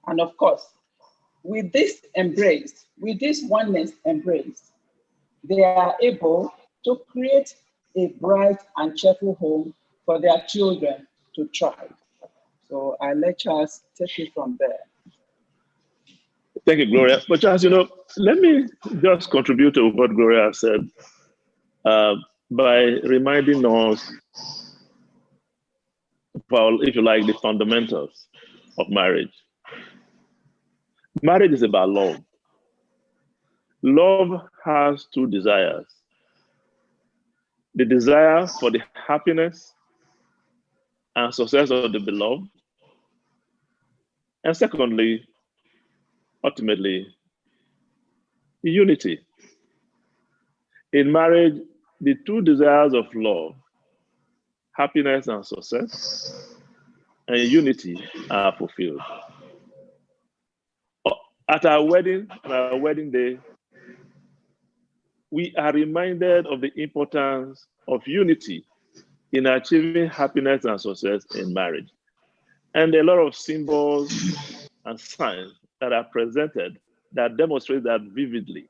And of course, with this embrace, with this oneness embrace, they are able to create a bright and cheerful home for their children to thrive. So I let Charles take it from there. Thank you, Gloria. But Charles, let me just contribute to what Gloria said by reminding us about, if you like, the fundamentals of marriage. Marriage is about love. Love has two desires. The desire for the happiness and success of the beloved. And secondly, ultimately, unity. In marriage, the two desires of love, happiness and success, and unity are fulfilled. At our wedding, on our wedding day, we are reminded of the importance of unity in achieving happiness and success in marriage. And a lot of symbols and signs that are presented that demonstrate that vividly.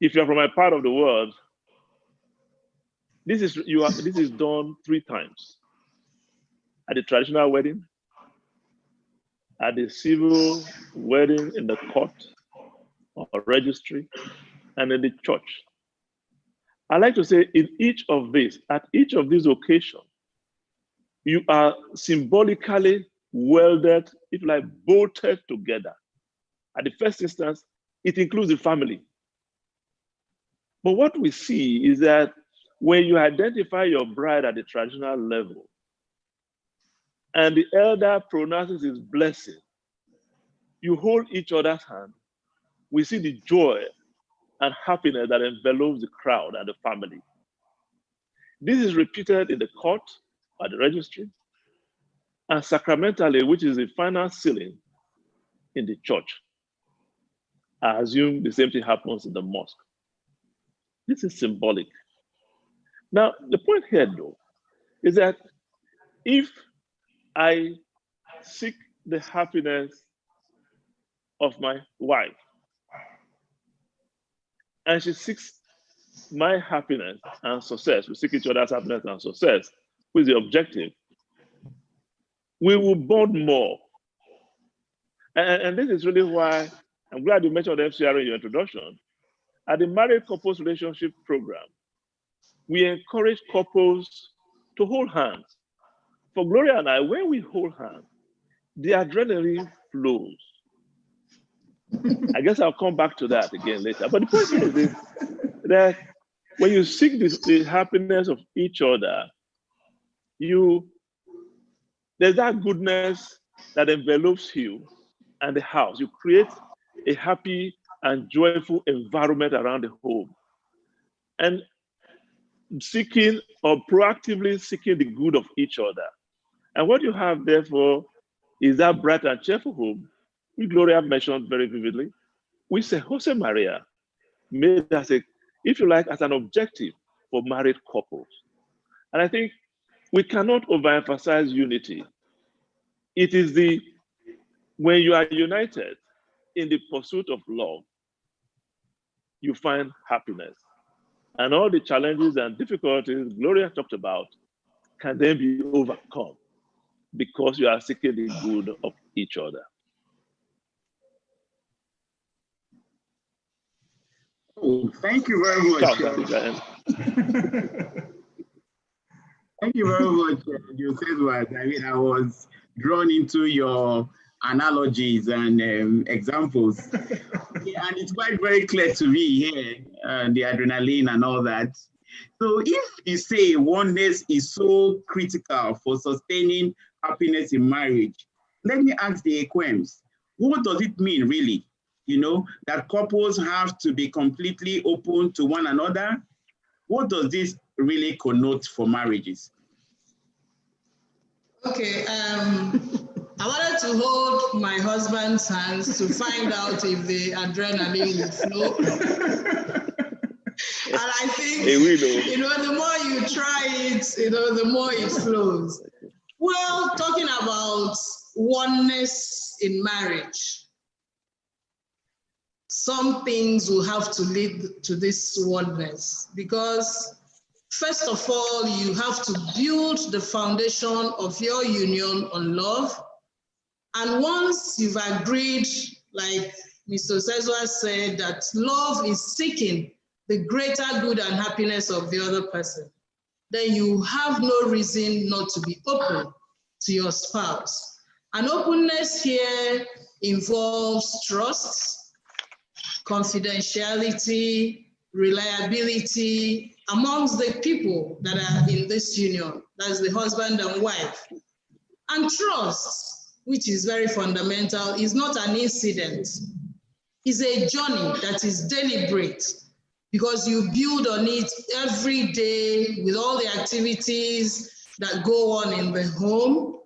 If you're from a part of the world, this is done 3 times. At the traditional wedding, at the civil wedding in the court or registry, and in the church. I like to say at each of these occasions, you are symbolically welded, if you like, bolted together. At the first instance, it includes the family. But what we see is that when you identify your bride at the traditional level, and the elder pronounces his blessing, you hold each other's hand, we see the joy and happiness that envelops the crowd and the family. This is repeated in the court, at the registry, and sacramentally, which is the final sealing in the church. I assume the same thing happens in the mosque. This is symbolic. Now, the point here, though, is that if I seek the happiness of my wife, and she seeks my happiness and success, we seek each other's happiness and success with the objective, we will bond more. And this is really why I'm glad you mentioned FCR in your introduction. At the Married Couples Relationship Program, we encourage couples to hold hands. For Gloria and I, when we hold hands, the adrenaline flows. I guess I'll come back to that again later. But the point is this, that when you seek the happiness of each other, there's that goodness that envelopes you and the house. You create a happy and joyful environment around the home. And seeking or proactively seeking the good of each other. And what you have, therefore, is that bright and cheerful home, which Gloria mentioned very vividly, which Jose Maria made as if you like, as an objective for married couples. And I think we cannot overemphasize unity. It is when you are united in the pursuit of love, you find happiness. And all the challenges and difficulties Gloria talked about can then be overcome because you are seeking the good of each other. Oh, thank you very much. Thank you very much, Joseph. I mean, I was drawn into your analogies and examples. Yeah, and it's quite very clear to me here, the adrenaline and all that. So if you say oneness is so critical for sustaining happiness in marriage, let me ask the Equems, what does it mean really? You know, that couples have to be completely open to one another? What does this really connote for marriages? Okay, I wanted to hold my husband's hands to find out if the adrenaline would flow. And I think, the more you try it, the more it flows. Well, talking about oneness oneness in marriage, some things will have to lead to this oneness, because first of all, you have to build the foundation of your union on love. And once you've agreed, like Mr. Sezwa said, that love is seeking the greater good and happiness of the other person, then you have no reason not to be open to your spouse. And openness here involves trust, confidentiality, reliability amongst the people that are in this union. That's the husband and wife. And trust, which is very fundamental, is not an incident. It's a journey that is deliberate, because you build on it every day with all the activities that go on in the home,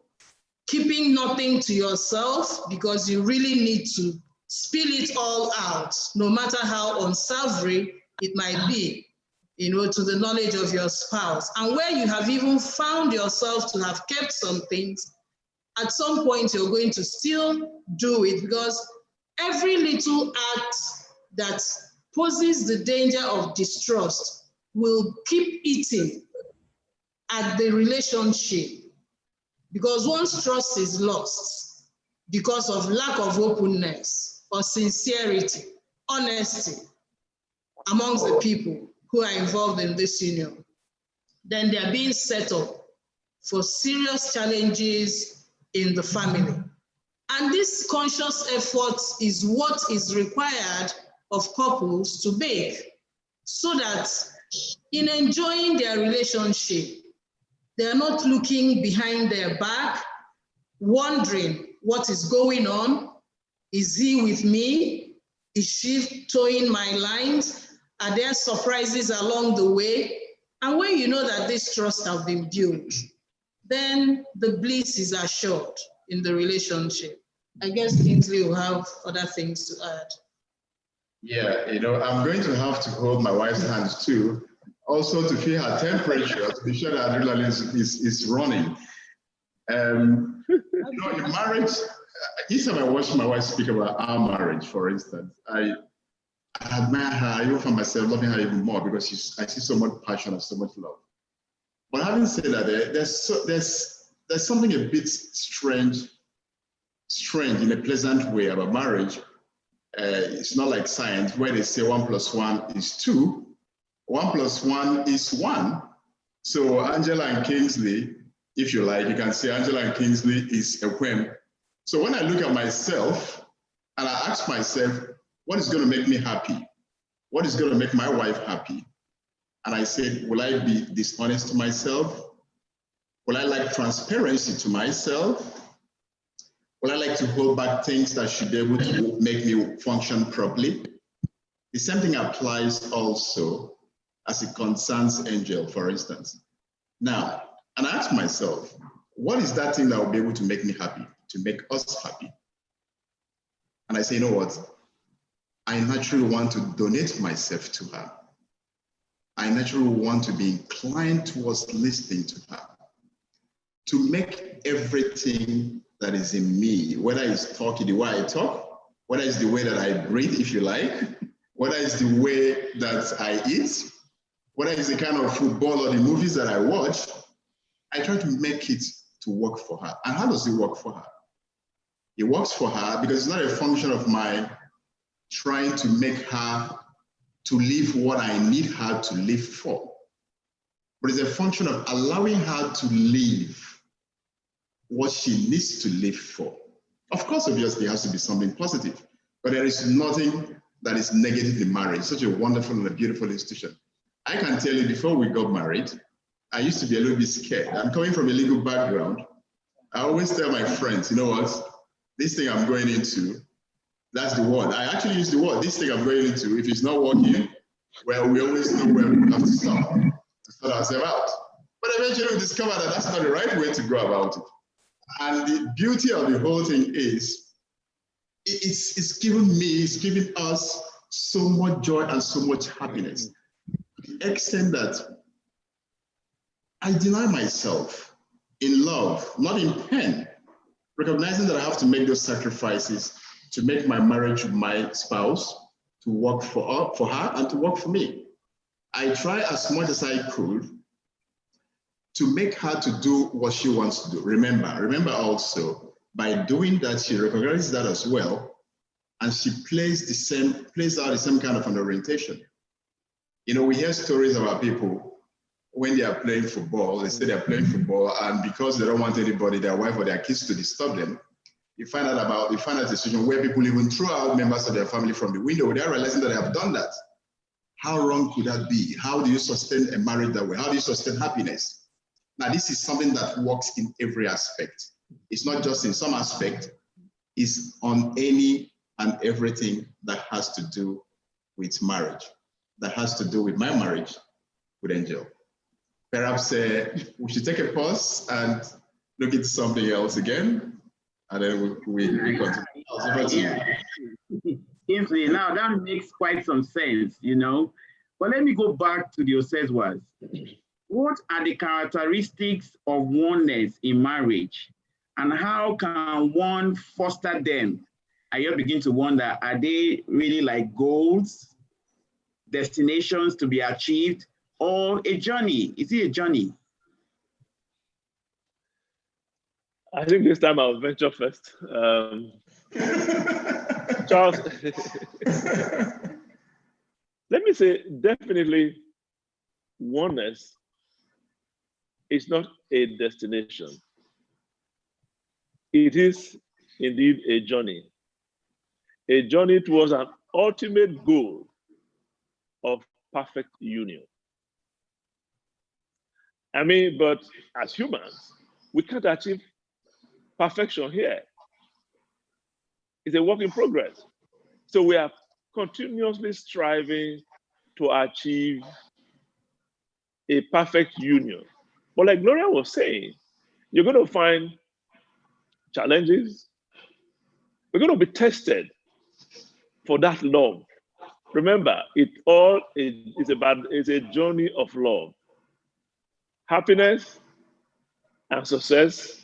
keeping nothing to yourself, because you really need to spill it all out, no matter how unsavory it might be, to the knowledge of your spouse. And where you have even found yourself to have kept some things, at some point you're going to still do it, because every little act that poses the danger of distrust will keep eating at the relationship. Because once trust is lost because of lack of openness or sincerity, honesty amongst the people who are involved in this union, then they are being set up for serious challenges in the family. And this conscious effort is what is required of couples to make, so that in enjoying their relationship, they are not looking behind their back, wondering what is going on. Is he with me? Is she towing my lines? Are there surprises along the way? And when you know that this trust has been built, then the bliss is assured in the relationship. I guess Kingsley will have other things to add. Yeah, I'm going to have to hold my wife's hand too, also to feel her temperature, to be sure that adrenaline is running. In marriage, each time I watch my wife speak about our marriage, for instance, I admire her. I even find myself loving her even more, because I see so much passion and so much love. But having said that, there's something a bit strange in a pleasant way about marriage. It's not like science, where they say 1 + 1 is 2. 1 + 1 is 1. So Angela and Kingsley, if you like, you can say Angela and Kingsley is a whim. So when I look at myself and I ask myself, what is going to make me happy? What is going to make my wife happy? And I said, will I be dishonest to myself? Will I like transparency to myself? Will I like to hold back things that should be able to make me function properly? The same thing applies also as it concerns Angel, for instance. Now, and I ask myself, what is that thing that will be able to make me happy, to make us happy? And I say, you know what? I naturally want to donate myself to her. I naturally want to be inclined towards listening to her, to make everything that is in me, whether it's talking the way I talk, whether it's the way that I breathe, if you like, whether it's the way that I eat, whether it's the kind of football or the movies that I watch, I try to make it to work for her. And how does it work for her? It works for her because it's not a function of my trying to make her to live what I need her to live for, but it's a function of allowing her to live what she needs to live for. Of course, obviously, it has to be something positive, but there is nothing that is negative in marriage. Such a wonderful and a beautiful institution. I can tell you, before we got married, I used to be a little bit scared. I'm coming from a legal background. I always tell my friends, you know what, this thing I'm going into, that's the word. I actually use the word, this thing I'm going into, if it's not working, well, we always know where we have to stop to sort ourselves out. But eventually we discover that that's not the right way to go about it. And the beauty of the whole thing is, it's giving us so much joy and so much happiness. To the extent that I deny myself in love, not in pain, recognizing that I have to make those sacrifices to make my marriage with my spouse to work for her and to work for me. I try as much as I could to make her to do what she wants to do. Remember also, by doing that, she recognizes that as well, and she plays out the same kind of an orientation. You know, we hear stories about people when they are playing football, they say they're playing football, and because they don't want anybody, their wife or their kids, to disturb them, you find out a situation where people even throw out members of their family from the window without realizing that they have done that. How wrong could that be? How do you sustain a marriage that way? How do you sustain happiness? Now, this is something that works in every aspect. It's not just in some aspect, it's on any and everything that has to do with marriage, that has to do with my marriage with Angel. Perhaps we should take a pause and look at something else again, and then we continue. Kingsley, now that makes quite some sense, you know. But let me go back to the Osezwas. What are the characteristics of oneness in marriage, and how can one foster them? I just begin to wonder, are they really like goals, destinations to be achieved, or a journey? Is it a journey? I think this time I'll venture first. Charles, let me say, definitely oneness is not a destination. It is indeed a journey towards an ultimate goal of perfect union. I mean, but as humans, we can't achieve perfection here. It's a work in progress. So we are continuously striving to achieve a perfect union. But like Gloria was saying, you're going to find challenges. We're going to be tested for that love. Remember, it's a journey of love, happiness and success,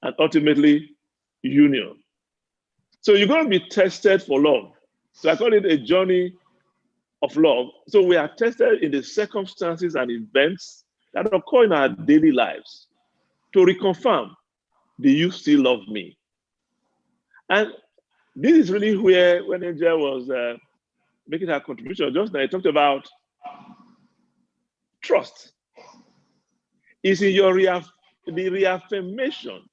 and ultimately union. So you're going to be tested for love. So I call it a journey of love. So we are tested in the circumstances and events that occur in our daily lives to reconfirm, do you still love me? And this is really where, when Angel was making her contribution just now, I talked about trust. It's in the reaffirmation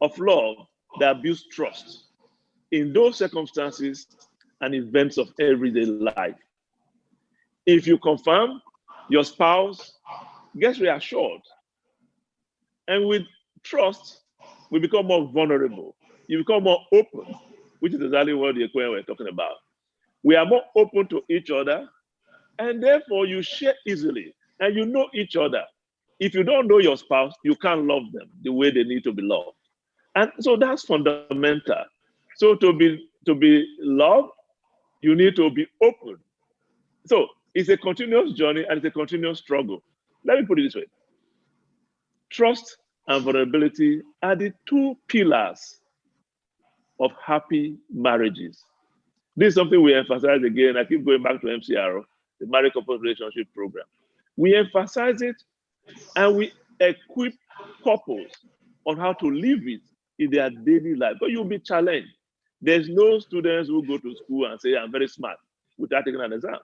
of love that builds trust in those circumstances and events of everyday life. If you confirm, your spouse gets reassured. And with trust, we become more vulnerable. You become more open, which is exactly what the equation we're talking about. We are more open to each other, and therefore you share easily, and you know each other. If you don't know your spouse, you can't love them the way they need to be loved. And so that's fundamental. So to be loved, you need to be open. So it's a continuous journey and it's a continuous struggle. Let me put it this way. Trust and vulnerability are the two pillars of happy marriages. This is something we emphasize again. I keep going back to MCRO, the Married Couples Relationship Program. We emphasize it and we equip couples on how to live it in their daily life. But you'll be challenged. There's no students who go to school and say, I'm very smart without taking an exam.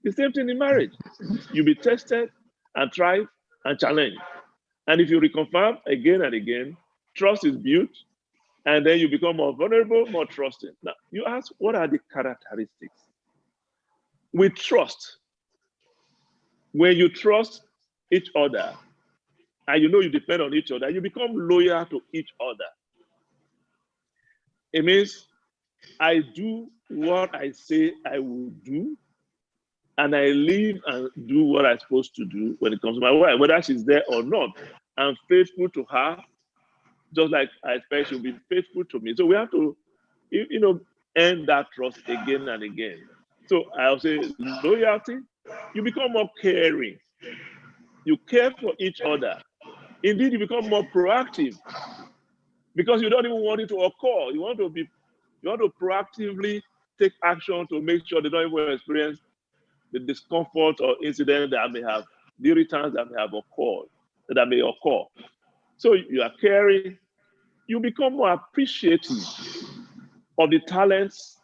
The same thing in marriage. You'll be tested and tried and challenged. And if you reconfirm again and again, trust is built, and then you become more vulnerable, more trusting. Now, you ask, what are the characteristics? With trust, when you trust each other, and you know you depend on each other, you become loyal to each other. It means I do what I say I will do, and I live and do what I'm supposed to do when it comes to my wife, whether she's there or not. I'm faithful to her, just like I expect she'll be faithful to me. So we have to, earn that trust again and again. So I'll say loyalty, you become more caring. You care for each other. Indeed, you become more proactive. because you don't even want it to occur. You want to proactively take action to make sure they don't even experience the discomfort or incident that may have, the irritants that may have occurred, that may occur. So you are caring, you become more appreciative of the talents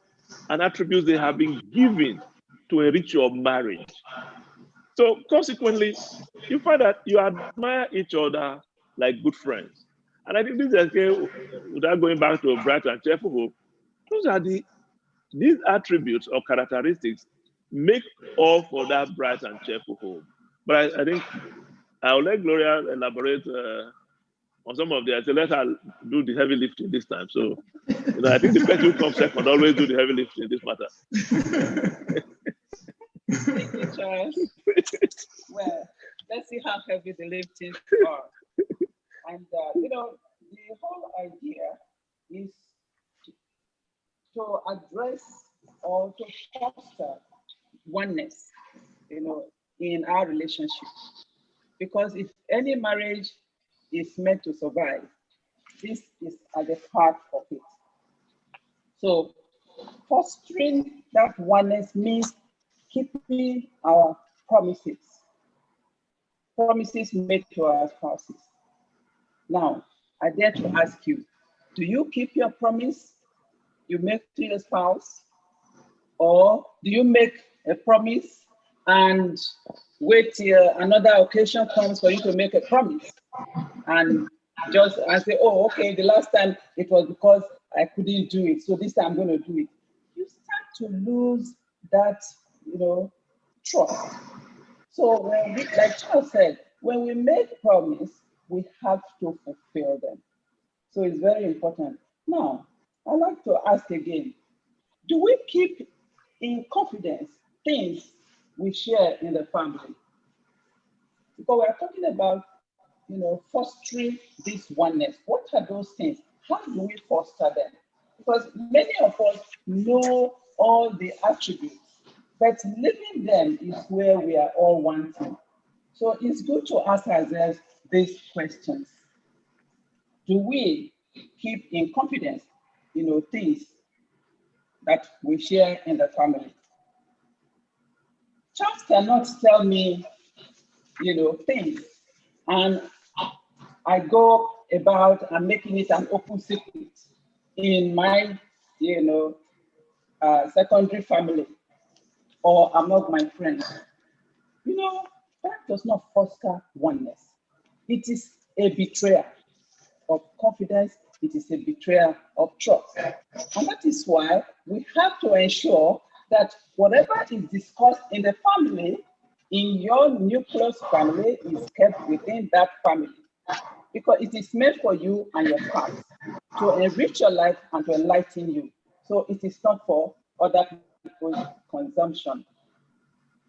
and attributes they have been given to enrich your marriage. So consequently, you find that you admire each other like good friends. And I think this is again, without going back to a bright and cheerful home, these attributes or characteristics make all for that bright and cheerful home. But I think I'll let Gloria elaborate on some of the. So let her do the heavy lifting this time. So I think the person who comes second always do the heavy lifting in this matter. Thank you, Charles. Well, let's see how heavy the liftings are. And the whole idea is to address or to foster oneness, in our relationship. Because if any marriage is meant to survive, this is at the heart of it. So fostering that oneness means keeping our promises made to our spouses. Now, I dare to ask you, do you keep your promise you make to your spouse? Or do you make a promise and wait till another occasion comes for you to make a promise? And say, oh, okay, the last time it was because I couldn't do it, so this time I'm going to do it. You start to lose that, trust. So when we, like Charles said, when we make promise, we have to fulfill them. So it's very important. Now, I'd like to ask again, do we keep in confidence things we share in the family? Because we're talking about, fostering this oneness. What are those things? How do we foster them? Because many of us know all the attributes, but living them is where we are all wanting. So it's good to ask ourselves these questions. Do we keep in confidence, things that we share in the family? Charles cannot tell me, things, and I go about and making it an open secret in my, secondary family or among my friends. That does not foster oneness. It is a betrayal of confidence. It is a betrayal of trust. And that is why we have to ensure that whatever is discussed in the family, in your nucleus family, is kept within that family. Because it is meant for you and your spouse to enrich your life and to enlighten you. So it is not for other people's consumption.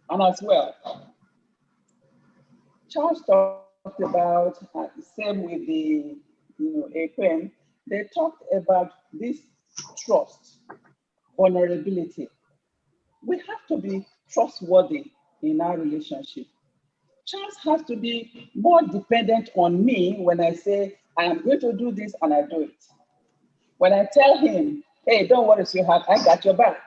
And as well, Charles talked about, same with the, AQM, they talked about this trust, vulnerability. We have to be trustworthy in our relationship. Charles has to be more dependent on me when I say, I am going to do this and I do it. When I tell him, hey, don't worry, sweetheart, I got your back.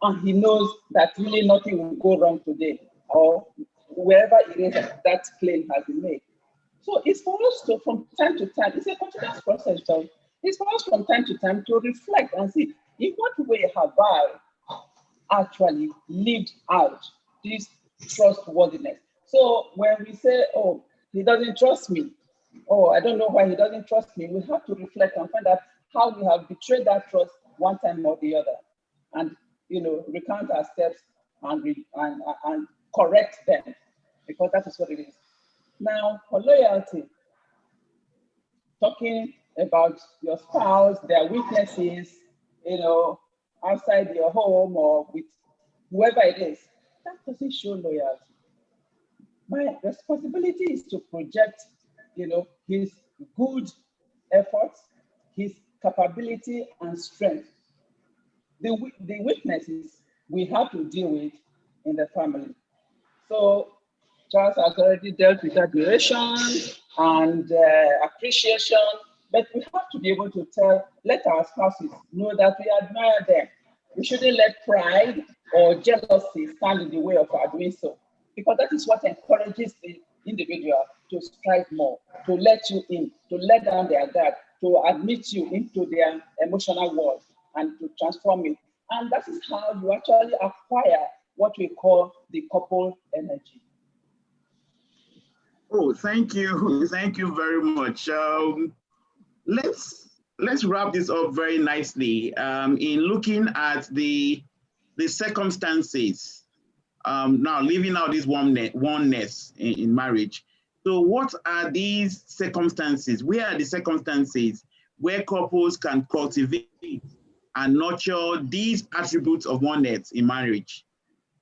And he knows that really nothing will go wrong today or wherever it is that claim has been made. So it's for us to, from time to time, it's a continuous process. So it's for us from time to time to reflect and see, in what way have I actually lived out this trustworthiness? So when we say, oh, he doesn't trust me, oh, I don't know why he doesn't trust me, we have to reflect and find out how we have betrayed that trust one time or the other, and recount our steps and correct them, because that is what it is. Now, for loyalty, talking about your spouse, their weaknesses, outside your home or with whoever it is, that doesn't show loyalty. My responsibility is to project, his good efforts, his capability and strength. The weaknesses we have to deal with in the family. So Charles has already dealt with admiration and appreciation But we have to be able to let our spouses know that we admire them. We shouldn't let pride or jealousy stand in the way of our doing so, because that is what encourages the individual to strive more, to let you in, to let down their guard, to admit you into their emotional world and to transform it. And that is how you actually acquire what we call the couple energy. Oh, thank you. Thank you very much. Let's wrap this up very nicely in looking at the circumstances. Now, living out this oneness in marriage. So what are these circumstances? Where are the circumstances where couples can cultivate and nurture these attributes of oneness in marriage?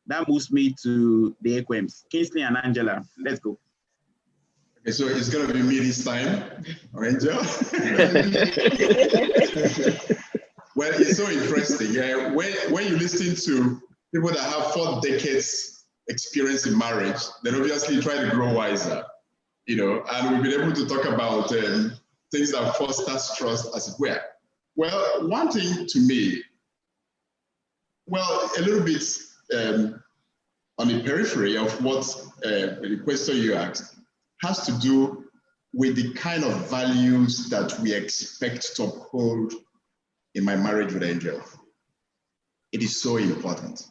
That moves me to the Equems. Kingsley and Angela, let's go. Okay, so it's going to be me this time, Angel. Well, it's so interesting. Yeah, when you listen to people that have 4 decades experience in marriage, then obviously try to grow wiser, and we've been able to talk about things that foster trust, as it were. Well, one thing to me, a little bit on the periphery of what the question you asked, has to do with the kind of values that we expect to uphold in my marriage with Angel. It is so important.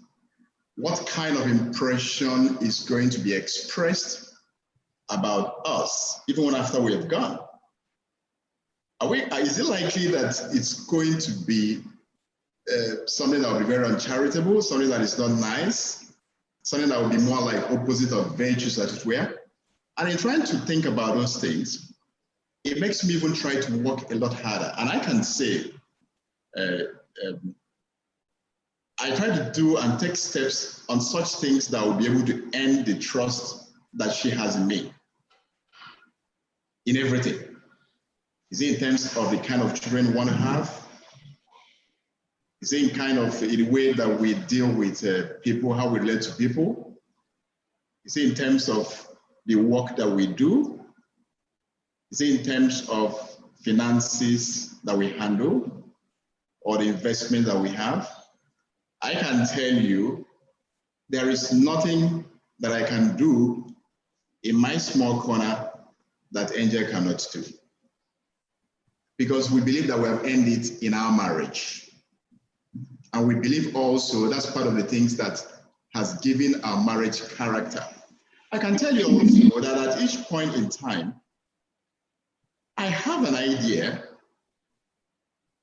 What kind of impression is going to be expressed about us, even after we have gone? Is it likely that it's going to be something that will be very uncharitable, something that is not nice, something that will be more like opposite of virtues, as it were? And in trying to think about those things, it makes me even try to work a lot harder. And I can say, I try to do and take steps on such things that will be able to end the trust that she has in me, in everything. Is it in terms of the kind of children we want to have? Is it in kind of the way that we deal with people, how we relate to people? Is it in terms of the work that we do? Is it in terms of finances that we handle or the investment that we have? I can tell you, there is nothing that I can do in my small corner that Angel cannot do. Because we believe that we have ended it in our marriage. And we believe also that's part of the things that has given our marriage character. I can tell you also that at each point in time, I have an idea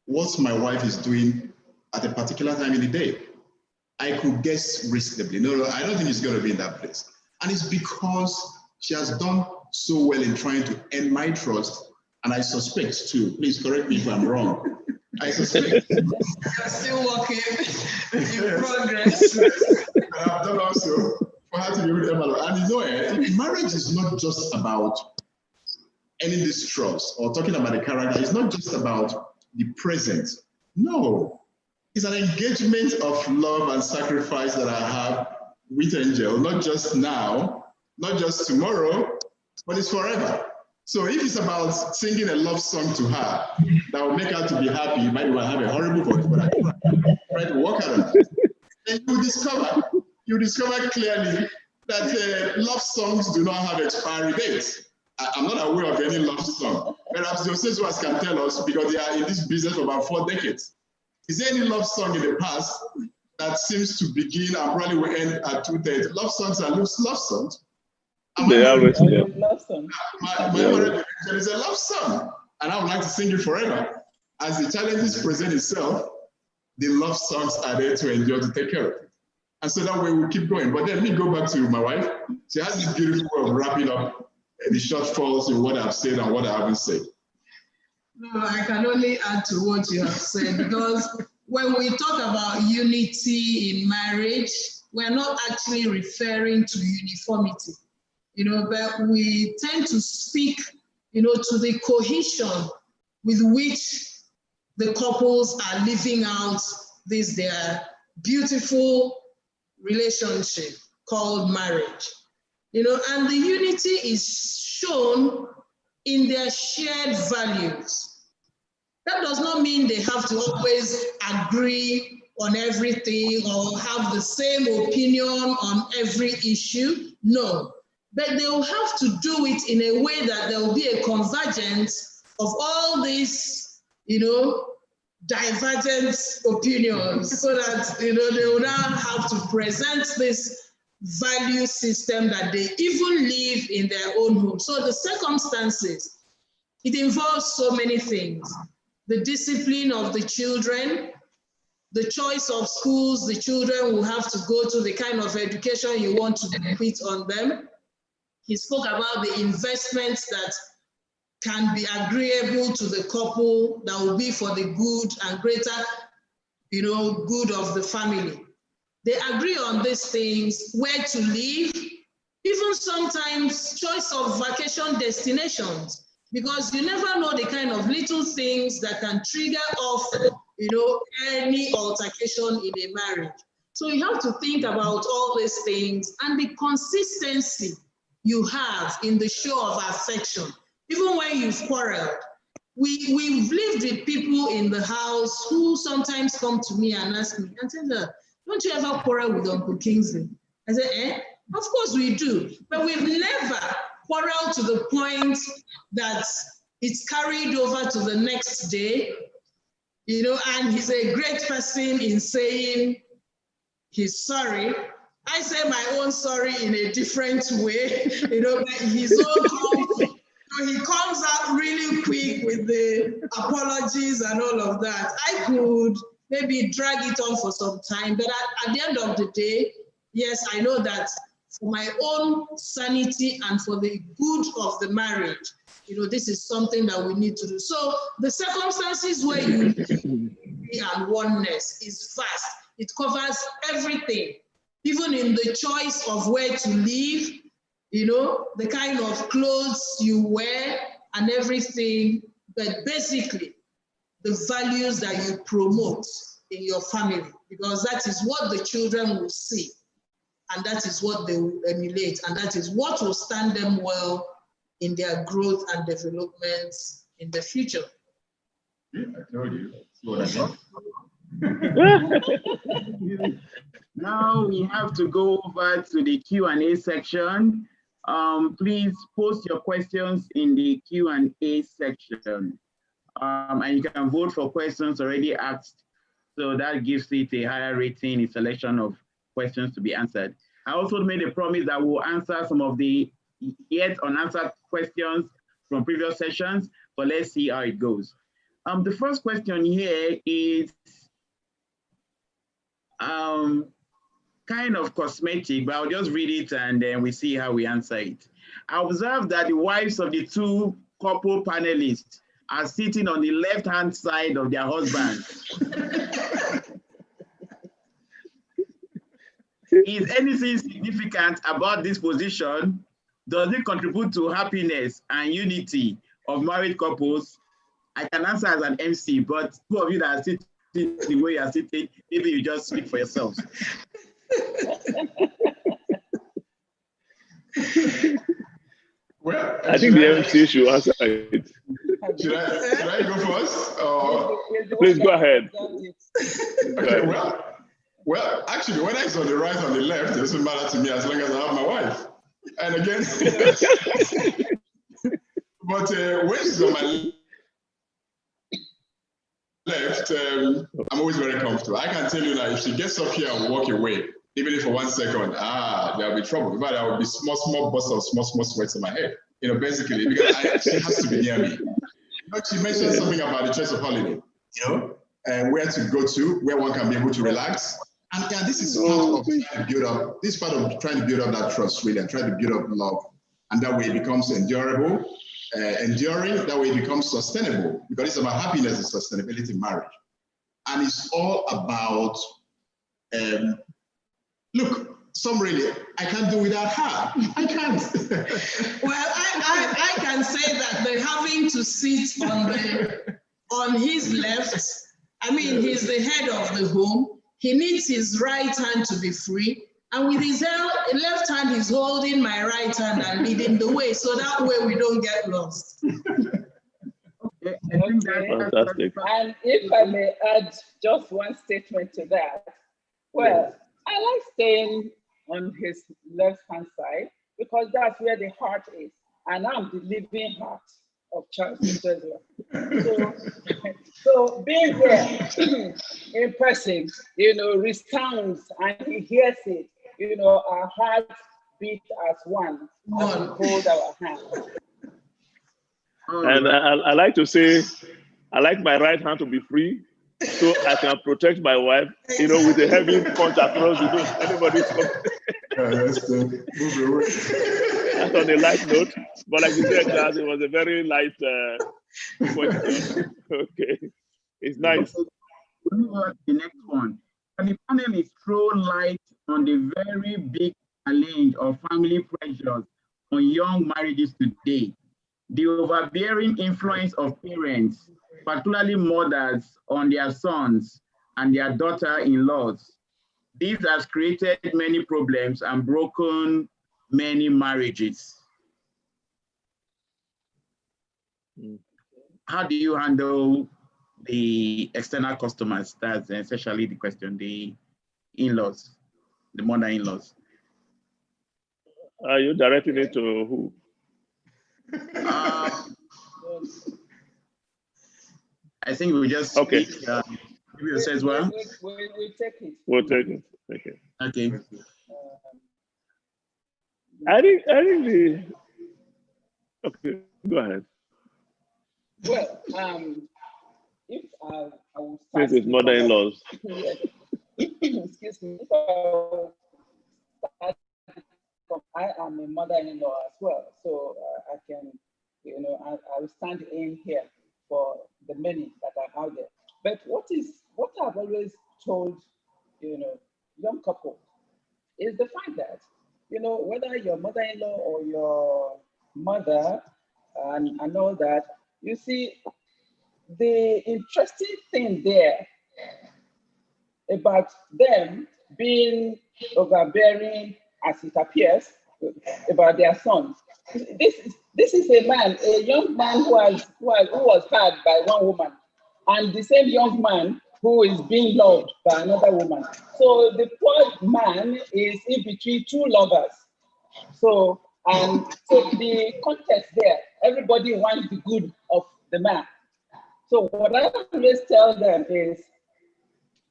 what my wife is doing at a particular time in the day. I could guess reasonably. No, I don't think it's going to be in that place. And it's because she has done so well in trying to earn my trust. And I suspect too, please correct me if I'm wrong. I suspect. You're still working in progress. I've done also. For her to be able to evaluate. And marriage is not just about ending this trust or talking about the character. It's not just about the present. No. It's an engagement of love and sacrifice that I have with Angel, not just now, not just tomorrow, but it's forever. So if it's about singing a love song to her that will make her to be happy, you might well have a horrible voice, but I try to work on that. And you discover clearly that love songs do not have expiry dates. I'm not aware of any love song. Perhaps the Osesuas can tell us because they are in this business for about 4 decades. Is there any love song in the past that seems to begin and probably will end at 2:30? Love songs are love songs. They always love song. My marriage is a love song, and I would like to sing it forever. As the challenges present itself, the love songs are there to endure, to take care of it. And so that way we'll keep going. But then let me go back to my wife. She has this beautiful way of wrapping up the shortfalls in what I've said and what I haven't said. No, I can only add to what you have said, because when we talk about unity in marriage, we're not actually referring to uniformity, but we tend to speak, to the cohesion with which the couples are living out this their beautiful relationship called marriage. And the unity is shown in their shared values. That does not mean they have to always agree on everything or have the same opinion on every issue. No, but they will have to do it in a way that there will be a convergence of all these, divergent opinions, so that, they will now have to present this value system that they even live in their own home. So the circumstances, it involves so many things. The discipline of the children, the choice of schools the children will have to go to, the kind of education you want to put on them. He spoke about the investments that can be agreeable to the couple, that will be for the good and greater, good of the family. They agree on these things, where to live, even sometimes choice of vacation destinations, because you never know the kind of little things that can trigger off, any altercation in a marriage. So you have to think about all these things and the consistency you have in the show of affection. Even when you've quarreled, we've lived with people in the house who sometimes come to me and ask me, and say, don't you ever quarrel with Uncle Kingsley? I say, of course we do, but we've never quarreled to the point that it's carried over to the next day, and he's a great person in saying he's sorry. I say my own sorry in a different way, but his own comes, he comes out really quick with the apologies and all of that. I could maybe drag it on for some time, but at the end of the day, yes, I know that for my own sanity and for the good of the marriage, this is something that we need to do. So the circumstances where you live and oneness is vast. It covers everything, even in the choice of where to live, the kind of clothes you wear and everything, but basically the values that you promote in your family, because that is what the children will see, and that is what they will emulate, and that is what will stand them well in their growth and developments in the future. Yeah, I told you. See what I mean? Now we have to go over to the Q&A section. Please post your questions in the Q&A section. And you can vote for questions already asked. So that gives it a higher rating in selection of questions to be answered. I also made a promise that we'll answer some of the yet unanswered questions from previous sessions, but let's see how it goes. The first question here is kind of cosmetic, but I'll just read it and then we see how we answer it. I observed that the wives of the two couple panelists are sitting on the left-hand side of their husband. Is anything significant about this position? Does it contribute to happiness and unity of married couples? I can answer as an MC, but two of you that are sitting the way you are sitting, maybe you just speak for yourselves. Well, I think the MC should answer it. Should I go first? Or? Please go ahead. Okay, well, actually, when I saw the right and the left, it doesn't matter to me as long as I have my wife. And again, but when she's on my left, I'm always very comfortable. I can tell you that if she gets up here and walk away, even if for 1 second, there'll be trouble. But there will be small bursts of small sweats in my head. Basically, because she has to be near me. She mentioned something about the choice of holiday, where to go to, where one can be able to relax. And this is part of trying to build up. This is part of trying to build up that trust, really, and trying to build up love. And that way it becomes endurable, enduring. That way it becomes sustainable, because it's about happiness and sustainability in marriage. And it's all about, look, really, I can't do without her. I can't. Well, I can say that they're having to sit on his left. I mean, he's the head of the home. He needs his right hand to be free. And with his left hand, he's holding my right hand and leading the way. So that way we don't get lost. I think fantastic. And if I may add just one statement to that, well, I like staying on his left-hand side because that's where the heart is. And I'm the living heart of Charles Treasurer. So being there in person, resounds and he hears it, our hearts beat as one as we hold our hands. And I like to say, I like my right hand to be free so I can protect my wife, with a heavy punch across the nose. Anybody's coming. That's on a light note. But like you said, Charles, it was a very light question. Okay. It's nice. We'll move on to the next one. Can the panelists throw light on the very big challenge of family pressures on young marriages today? The overbearing influence of parents, particularly mothers, on their sons and their daughter-in-laws. This has created many problems and broken many marriages. How do you handle the external customers? That's essentially the question, the in-laws, the mother-in-laws. Are you directing it to who? I think we just okay. Maybe says well. We'll take it. We'll take it. Okay. I think okay, go ahead. Well, if I will start. This is mother-in-laws. Excuse me. I am a mother-in-law as well, so I can, I will stand in here for the many that are out there. But what I've always told, young couple is the fact that, whether your mother-in-law or your mother and all that, you see, the interesting thing there about them being overbearing as it appears about their sons. This is a young man who was had by one woman, and the same young man who is being loved by another woman. So the poor man is in between two lovers. So the context there, everybody wants the good of the man. So what I always tell them is,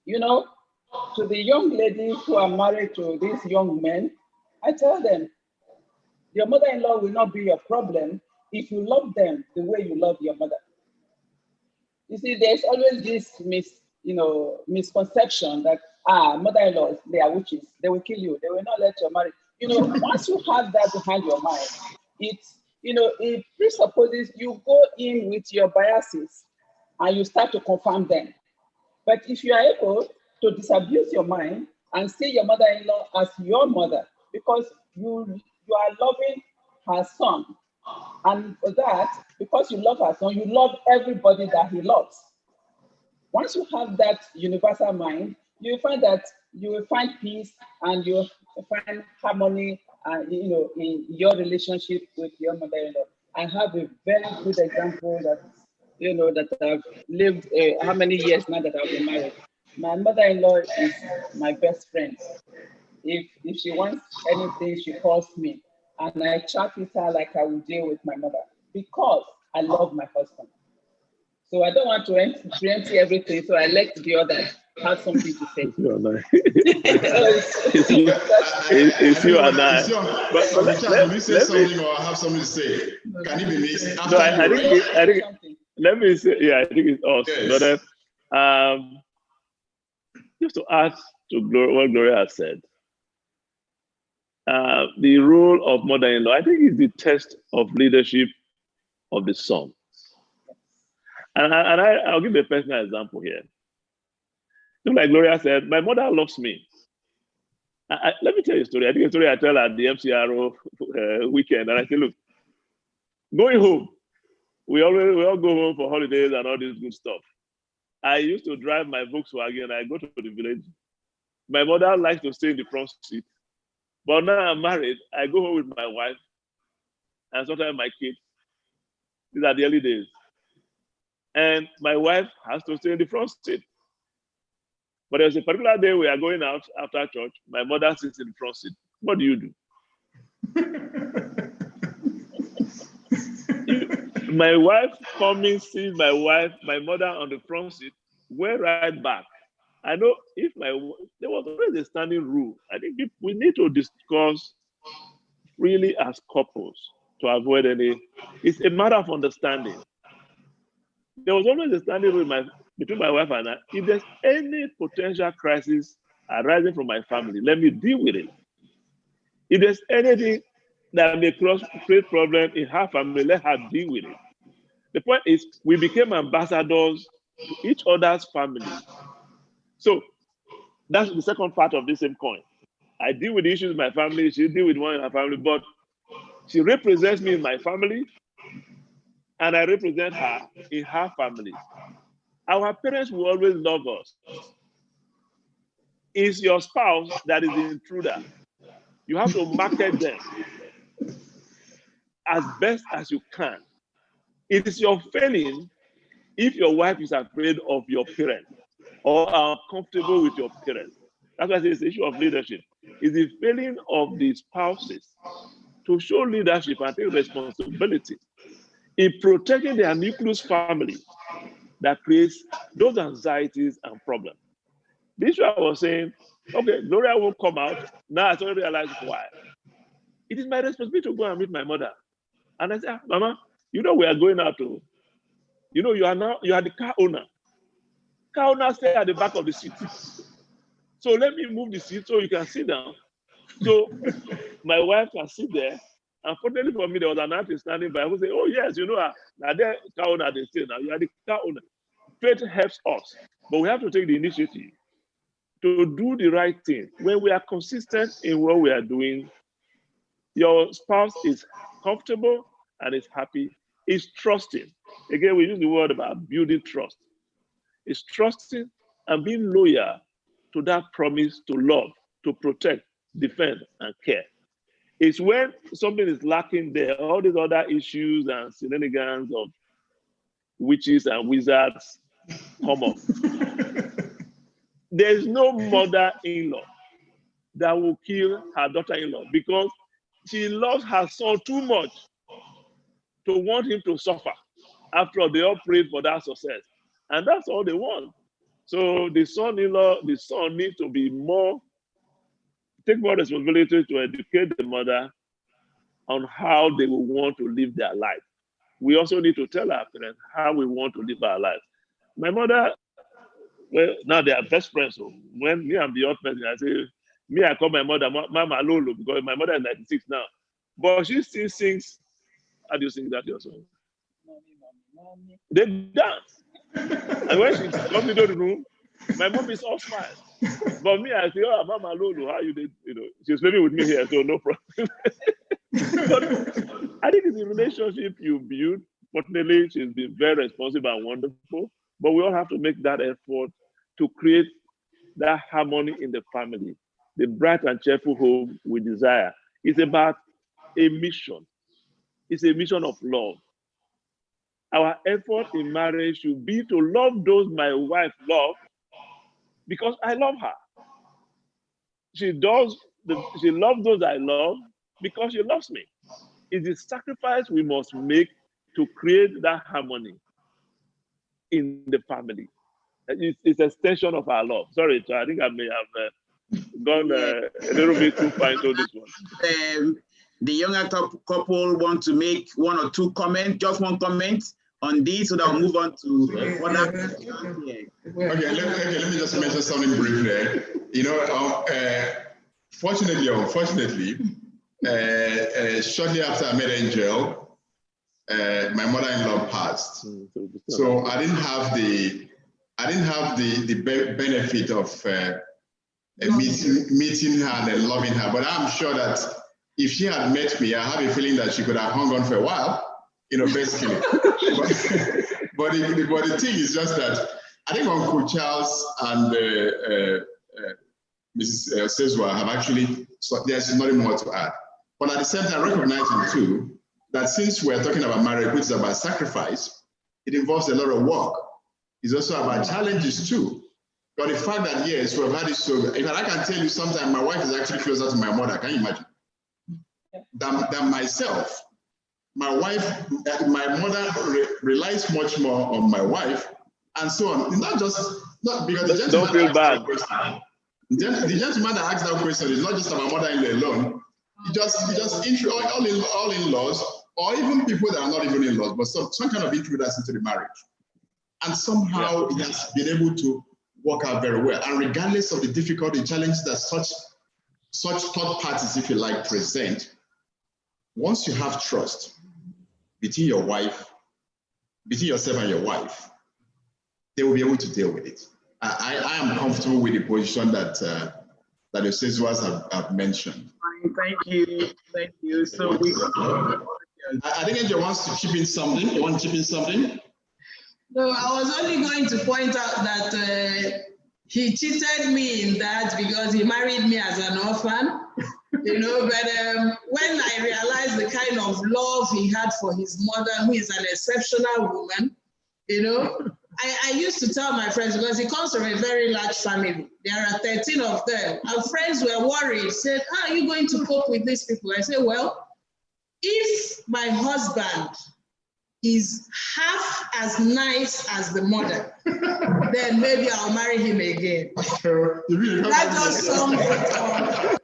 to the young ladies who are married to these young men, I tell them, your mother-in-law will not be your problem if you love them the way you love your mother. You see, there's always this misconception that mother-in-laws, they are witches, they will kill you, they will not let you marry. Once you have that behind your mind, it presupposes you go in with your biases and you start to confirm them. But if you are able to disabuse your mind and see your mother-in-law as your mother, because you are loving her son, and for that, because you love her son, you love everybody that he loves. Once you have that universal mind, you find that you will find peace and you find harmony, in your relationship with your mother-in-law. I have a very good example that that I've lived how many years now that I've been married. My mother-in-law is my best friend. If she wants anything, she calls me, and I chat with her like I would deal with my mother because I love my husband. So I don't want to empty everything, so I let the others have something to say. It's you and I. But let me say something or have something to say. Can it be me? No, I think let me say, I think it's us. Yes. But just to add to what Gloria has said, the role of mother-in-law, I think, is the test of leadership of the son. And I'll give a personal example here. Just like Gloria said, my mother loves me. Let me tell you a story. I think a story I tell at the MCRO weekend. And I say, look, going home, we all go home for holidays and all this good stuff. I used to drive my Volkswagen. I go to the village. My mother likes to stay in the front seat. But now I'm married. I go home with my wife and sometimes my kids. These are the early days. and my wife has to stay in the front seat. But there's a particular day we are going out after church. My mother sits in the front seat. What do you do? My wife coming, sees my mother on the front seat, went right back. I know if there was always a standing rule. I think we need to discuss freely as couples to avoid any. It's a matter of understanding. There was always a standing rule between my wife and I. If there's any potential crisis arising from my family, let me deal with it. If there's anything that may create problem in her family, let her deal with it. The point is, we became ambassadors to each other's family. So that's the second part of the same coin. I deal with the issues in my family, she deal with one in her family, but she represents me in my family, and I represent her in her family. Our parents will always love us. It's your spouse that is the intruder. You have to market them as best as you can. It is your failing if your wife is afraid of your parents or uncomfortable with your parents. That's why I say it's the issue of leadership. It's the failing of the spouses to show leadership and take responsibility in protecting their nucleus family that creates those anxieties and problems. This is what I was saying, okay, Gloria won't come out. Now I suddenly realize why. It is my responsibility to go and meet my mother. And I said, Mama, we are going out to, you are the car owner. Car owner stay at the back of the seat. So let me move the seat so you can sit down. So my wife can sit there. Unfortunately for me, there was an artist standing by who said, oh yes, now they're car owner, they say now, you are the car owner. Faith helps us, but we have to take the initiative to do the right thing. When we are consistent in what we are doing, your spouse is comfortable and is happy, is trusting. Again, we use the word about building trust. It's trusting and being loyal to that promise to love, to protect, defend, and care. It's when something is lacking there, all these other issues and shenanigans of witches and wizards come up. There's no mother-in-law that will kill her daughter-in-law because she loves her son too much to want him to suffer. After all, they all prayed for that success. And that's all they want. So the son needs to be take more responsibility to educate the mother on how they will want to live their life. We also need to tell our parents how we want to live our lives. My mother, well, now they are best friends. So when me and the odd person, I say, I call my mother Mama Lolo because my mother is 96 now. But she still sings. How do you sing that your song? They dance. And when she comes into the room, my mom is all smiles. But me, I say, oh, Mama Lolo, how you did? She's living with me here, so no problem. But I think it's a relationship you build. Fortunately, she's been very responsible and wonderful. But we all have to make that effort to create that harmony in the family, the bright and cheerful home we desire. It's about a mission. It's a mission of love. Our effort in marriage should be to love those my wife loves because I love her. She loves those I love because she loves me. It's the sacrifice we must make to create that harmony in the family. It's an extension of our love. Sorry, I think I may have gone a little bit too far into this one. The younger couple want to make one or two comments, just one comment on this, so that we'll move on to other. Okay, let me just mention something briefly. Fortunately or unfortunately, shortly after I met Angel, my mother-in-law passed. So I didn't have the benefit of meeting her and loving her. But I'm sure that if she had met me, I have a feeling that she could have hung on for a while, basically. but the thing is just that I think Uncle Charles and Mrs. Sezwa have actually, so there's nothing more to add. But at the same time, recognizing too, that since we're talking about marriage, which is about sacrifice, it involves a lot of work. It's also about challenges too. But the fact that, yes, we've had it so, in fact, I can tell you sometimes my wife is actually closer to my mother, can you imagine? Than myself. My wife, my mother relies much more on my wife, and so on. It's not because the gentleman don't feel bad. The gentleman that asked that question is not just about mother-in-law alone. He just all in-laws, or even people that are not even in-laws, but some kind of intruders into the marriage. And somehow he has been able to work out very well. And regardless of the difficulty, challenges that such third parties, if you like, present, once you have trust between yourself and your wife, they will be able to deal with it. I am comfortable with the position that the Osezuas have mentioned. Thank you. So I think Angel wants to chip in something. You want to chip in something? No, I was only going to point out that he cheated me in that because he married me as an orphan, but when I realized the kind of love he had for his mother, who is an exceptional woman, I used to tell my friends, because he comes from a very large family. There are 13 of them. Our friends were worried, said, how are you going to cope with these people? I said, well, if my husband is half as nice as the mother, then maybe I'll marry him again. That just sums it up.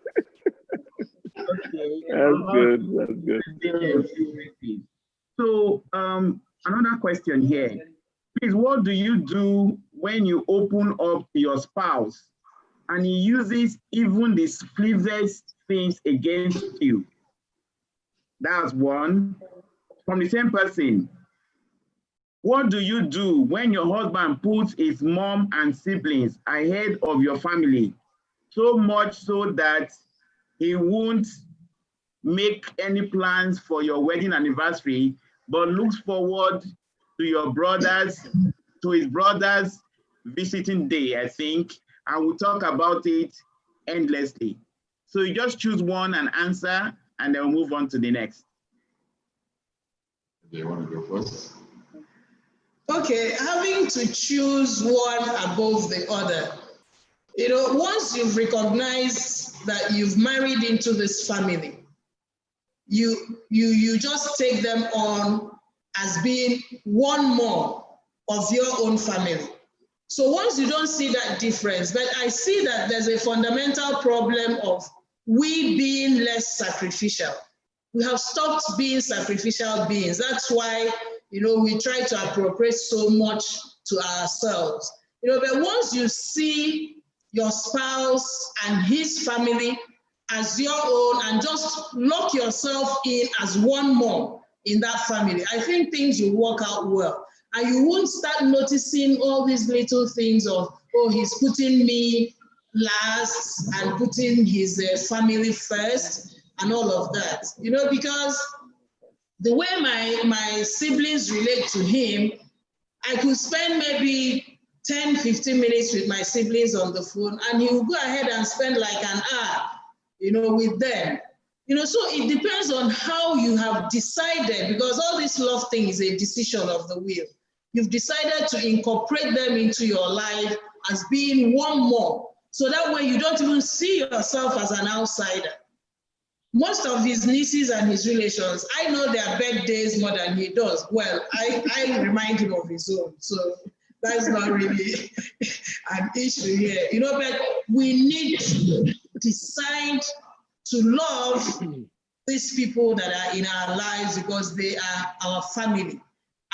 That's good. So another question here. Please, what do you do when you open up your spouse and he uses even the slightest things against you? That's one. From the same person, what do you do when your husband puts his mom and siblings ahead of your family, so much so that he won't make any plans for your wedding anniversary, but looks forward to his brother's visiting day, I think, and we'll talk about it endlessly. So you just choose one and answer, and then we'll move on to the next. Do you want to go first? Okay, having to choose one above the other. Once you've recognized that you've married into this family, you just take them on as being one more of your own family. So once you don't see that difference, but I see that there's a fundamental problem of we being less sacrificial. We have stopped being sacrificial beings. That's why, we try to appropriate so much to ourselves. But once you see your spouse and his family as your own and just lock yourself in as one more in that family, I think things will work out well. And you won't start noticing all these little things of, oh, he's putting me last and putting his family first and all of that. Because the way my siblings relate to him, I could spend maybe 10, 15 minutes with my siblings on the phone, and he will go ahead and spend like an hour, with them. So it depends on how you have decided, because all this love thing is a decision of the will. You've decided to incorporate them into your life as being one more. So that way you don't even see yourself as an outsider. Most of his nieces and his relations, I know their birthdays more than he does. Well, I remind him of his own. So that's not really an issue here. But we need to decide to love these people that are in our lives because they are our family.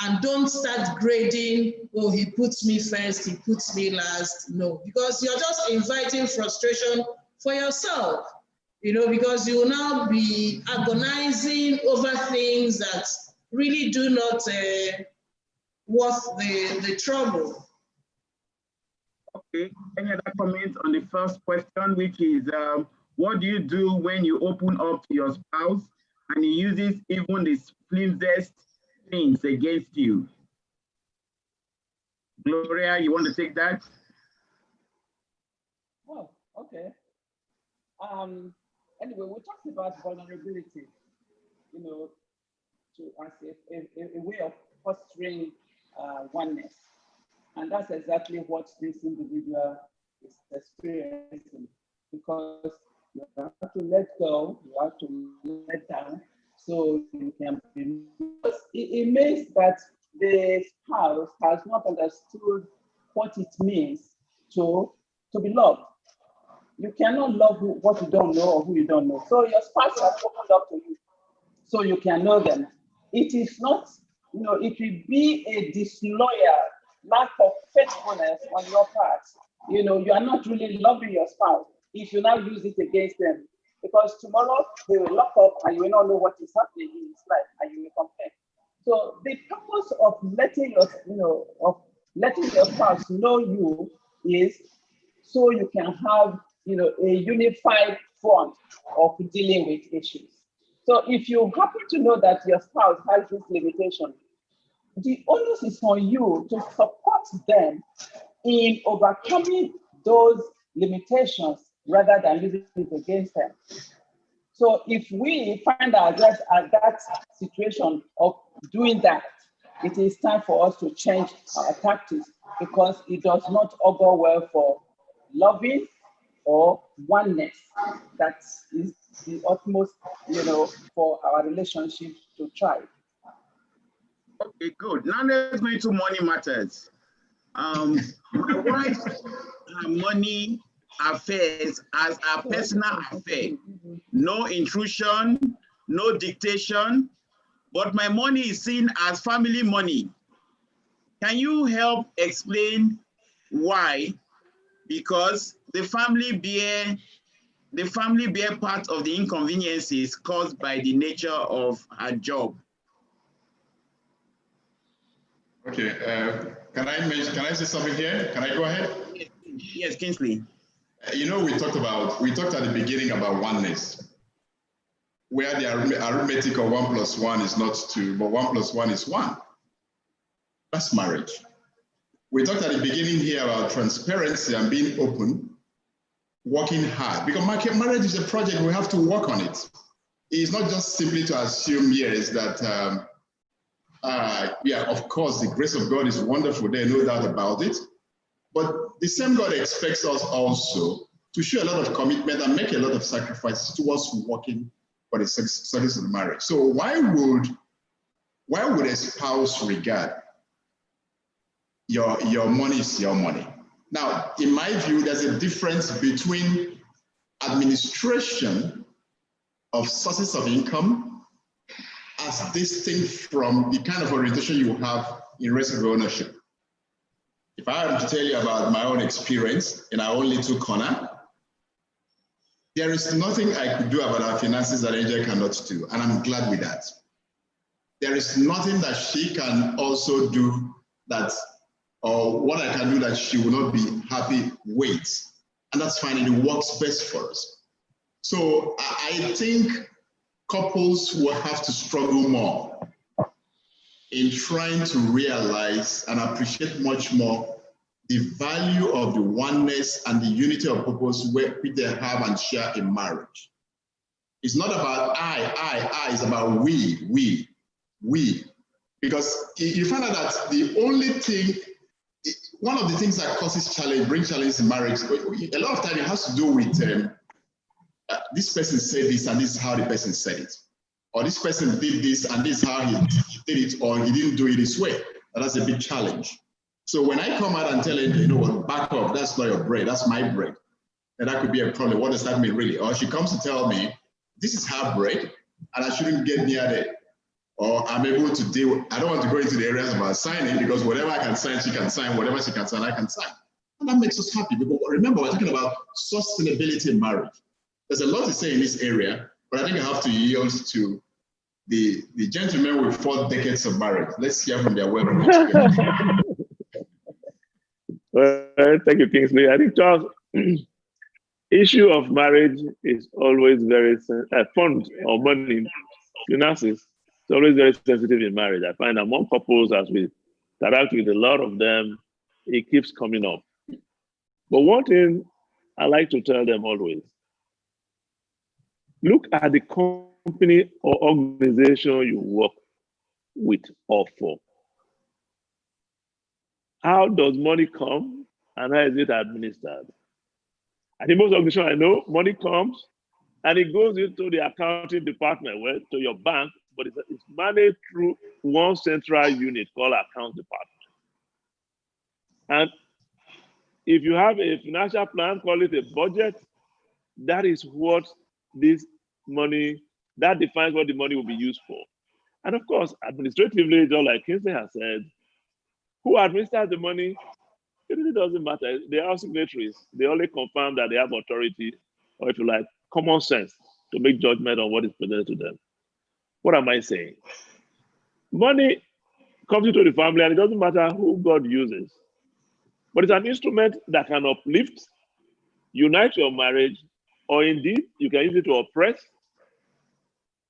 And don't start grading, oh, he puts me first, he puts me last. No, because you're just inviting frustration for yourself, because you will now be agonizing over things that really do not worth the trouble. Okay, any other comments on the first question, which is, what do you do when you open up to your spouse and he uses even the flimsiest things against you? Gloria, you want to take that? Oh, okay. Anyway, we talked about vulnerability, as a way of fostering oneness. And that's exactly what this individual is experiencing, because you have to let go, you have to let down, so you can be. It means that the spouse has not understood what it means to be loved. You cannot love what you don't know or who you don't know. So your spouse has opened up to you, so you can know them. It is not, it will be a disloyal lack of faithfulness on your part. You are not really loving your spouse if you now use it against them, because tomorrow they will lock up and you will not know what is happening in his life and you will complain. So the purpose of letting your spouse know you is so you can have, a unified front of dealing with issues. So if you happen to know that your spouse has this limitation, the onus is on you to support them in overcoming those limitations rather than using it against them. So if we find ourselves at that situation of doing that, it is time for us to change our tactics, because it does not augur well for loving or oneness. That is the utmost, for our relationship to thrive. Okay, good. Now let's go into money matters. My wife's money affairs as a personal affair. No intrusion, no dictation, but my money is seen as family money. Can you help explain why? Because the family bear part of the inconveniences caused by the nature of her job. Okay, can I say something here? Can I go ahead? Yes, Kingsley. We talked at the beginning about oneness, where the arithmetic of 1 + 1 is not 2, but 1 + 1 is 1. That's marriage. We talked at the beginning here about transparency and being open, working hard, because marriage is a project. We have to work on it. It's not just simply to assume, yes, that of course, the grace of God is wonderful. There's no doubt about it. But the same God expects us also to show a lot of commitment and make a lot of sacrifices towards working for the success of the marriage. So why would a spouse regard your money is your money? Now, in my view, there's a difference between administration of sources of income as distinct from the kind of orientation you have in residential ownership. If I am to tell you about my own experience in our own little corner, there is nothing I could do about our finances that Angel cannot do, and I'm glad with that. There is nothing that she can also do that, or what I can do that she will not be happy with, and that's fine, and it works best for us. So I think couples will have to struggle more in trying to realize and appreciate much more the value of the oneness and the unity of purpose which they have and share in marriage. It's not about I, it's about we. Because you find out that the only thing, one of the things that causes challenge, brings challenges in marriage, a lot of time it has to do with this person said this and this is how the person said it. Or this person did this and this is how he did it, or he didn't do it this way. And that's a big challenge. So when I come out and tell him, you know what, back up, that's not your bread, that's my bread. And that could be a problem. What does that mean really? Or she comes to tell me, this is her bread and I shouldn't get near it. Or I'm able to deal, I don't want to go into the areas about signing, because whatever I can sign, she can sign, whatever she can sign, I can sign. And that makes us happy. Because remember, we're talking about sustainability in marriage. There's a lot to say in this area, but I think I have to yield to the gentlemen with 4 decades of marriage. Let's hear from their wealth of experience. Well, thank you, Kingsley. I think, Charles, issue of marriage is always very fund or money, finances. It's always very sensitive in marriage. I find among couples, as we interact with a lot of them, it keeps coming up. But one thing I like to tell them always, look at the company or organization you work with or for. How does money come and how is it administered? I think most organizations I know, money comes and it goes into the accounting department, well, to your bank, but it's managed through one central unit called account department. And if you have a financial plan, call it a budget, that is what this money, that defines what the money will be used for. And of course, administratively, just like Kingsley has said, who administers the money, it really doesn't matter. They are signatories. They only confirm that they have authority, or if you like, common sense to make judgment on what is presented to them. What am I saying? Money comes into the family and it doesn't matter who God uses, but it's an instrument that can uplift, unite your marriage, or indeed, you can use it to oppress,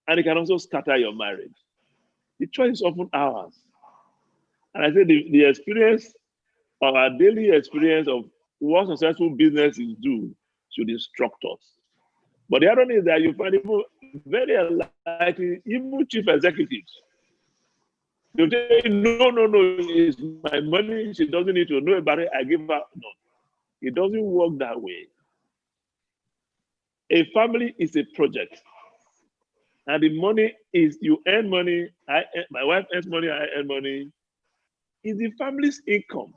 and it can also scatter your marriage. The choice is often ours. And I say the experience, or our daily experience of what successful businesses do should instruct us. But the other thing is that you find people very unlikely, even chief executives. They'll say, no, it's my money. She doesn't need to know about it. I give her. No, it doesn't work that way. A family is a project. And the money is, you earn money, my wife earns money, I earn money. It's the family's income.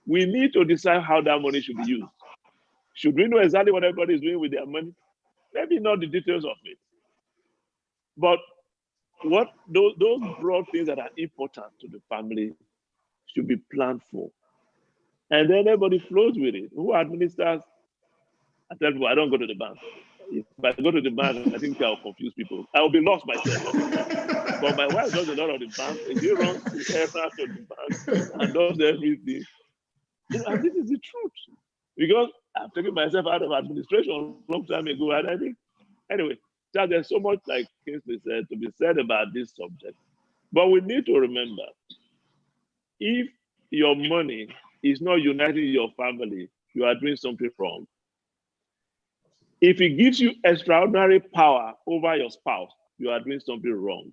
We need to decide how that money should be used. Should we know exactly what everybody is doing with their money? Maybe not the details of it. But what those broad things that are important to the family should be planned for. And then everybody flows with it. Who administers? I tell people, I don't go to the bank. If I go to the bank, I think I'll confuse people. I'll be lost myself. But my wife does a lot of the bank. She runs the aircraft to the bank and does everything. And this is the truth. Because I've taken myself out of administration a long time ago. And I think, anyway, there's so much, like Kingsley said, to be said about this subject. But we need to remember, if your money is not uniting your family, you are doing something wrong. If it gives you extraordinary power over your spouse, you are doing something wrong.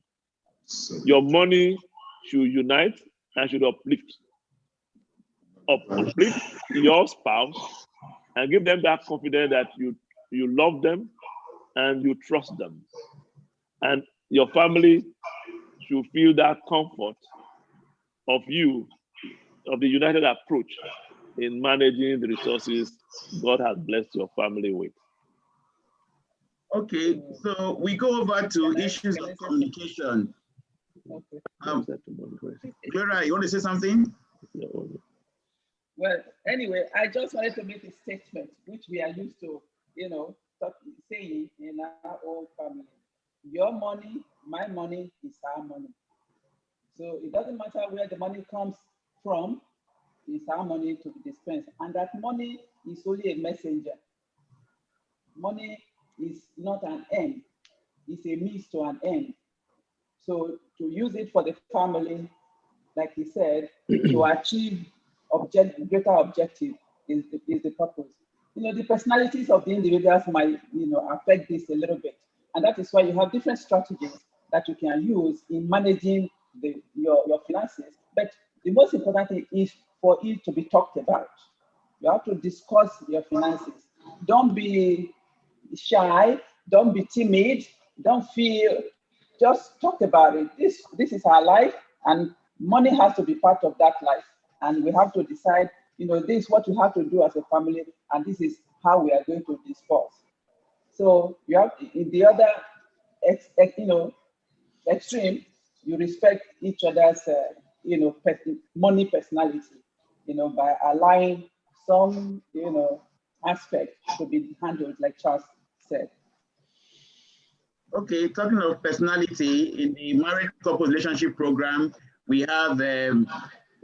Your money should unite and should uplift your spouse and give them that confidence that you love them and you trust them. And your family should feel that comfort of the united approach in managing the resources God has blessed your family with. Okay, so we go over to issues of communication. Okay. Clara, you want to say something? Well, anyway, I just wanted to make a statement, which we are used to, saying in our own family. Your money, my money is our money. So it doesn't matter where the money comes from, it's our money to be dispensed. And that money is only a messenger. Money is not an end, it's a means to an end. So to use it for the family, like he said, to achieve greater objective is the purpose. The personalities of the individuals might, affect this a little bit. And that is why you have different strategies that you can use in managing your finances. But the most important thing is for it to be talked about. You have to discuss your finances. Don't be shy, don't be timid, don't feel, just talk about it. This is our life, and money has to be part of that life. And we have to decide, this is what we have to do as a family, and this is how we are going to discuss. So you have, in the other extreme, you respect each other's money personality, by allowing some aspect to be handled, like Charles said. Okay, talking of personality, in the married couple relationship program, we have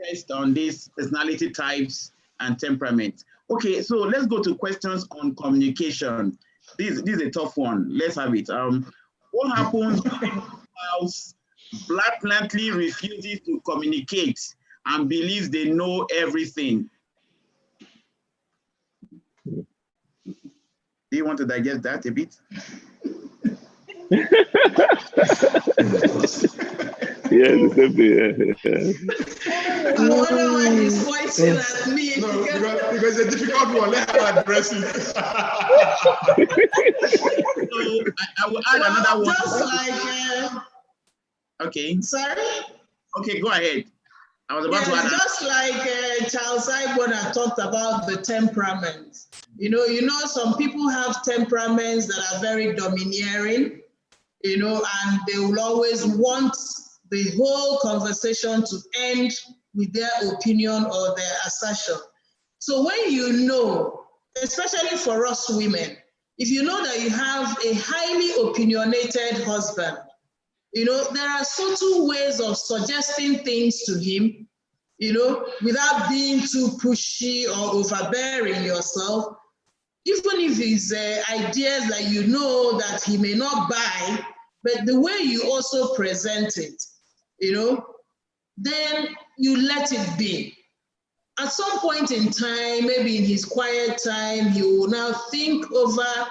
tests on these personality types and temperament. Okay, so let's go to questions on communication. This is a tough one. Let's have it. What happens when a spouse blatantly refuses to communicate and believes they know everything? Do you want to digest that a bit? Yes, I wonder why he's pointing at me. No, because it's a difficult one. Let her address it. So I will add another one. Just like, okay. Sorry? Okay, go ahead. I was about to add. Just like Charles Ibon talked about the temperament. You know, some people have temperaments that are very domineering, and they will always want the whole conversation to end with their opinion or their assertion. So when you know, especially for us women, if you know that you have a highly opinionated husband, there are subtle ways of suggesting things to him, without being too pushy or overbearing yourself. Even if it's ideas that you know that he may not buy, but the way you also present it, then you let it be. At some point in time, maybe in his quiet time, he will now think over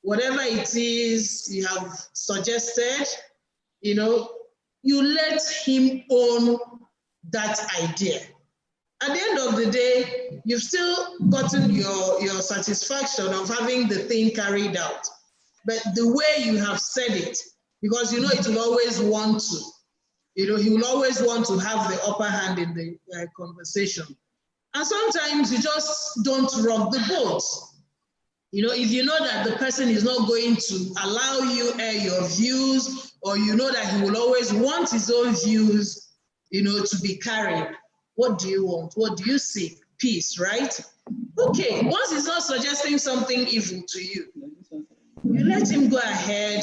whatever it is you have suggested, you let him own that idea. At the end of the day, you've still gotten your satisfaction of having the thing carried out. But the way you have said it, because it will always want to, he will always want to have the upper hand in the conversation. And sometimes you just don't rock the boat. If you know that the person is not going to allow you air your views, or that he will always want his own views, to be carried. What do you want? What do you seek? Peace, right? Okay, once he's not suggesting something evil to you, you let him go ahead,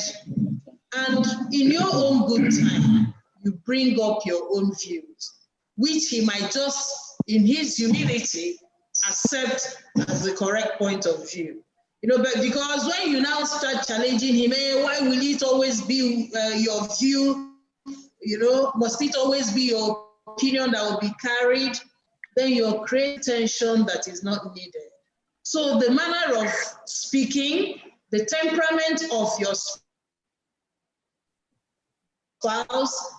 and in your own good time, you bring up your own views, which he might just, in his humility, accept as the correct point of view. But because when you now start challenging him, why will it always be your view? Must it always be your opinion that will be carried? Then you're creating tension that is not needed. So the manner of speaking, the temperament of your spouse,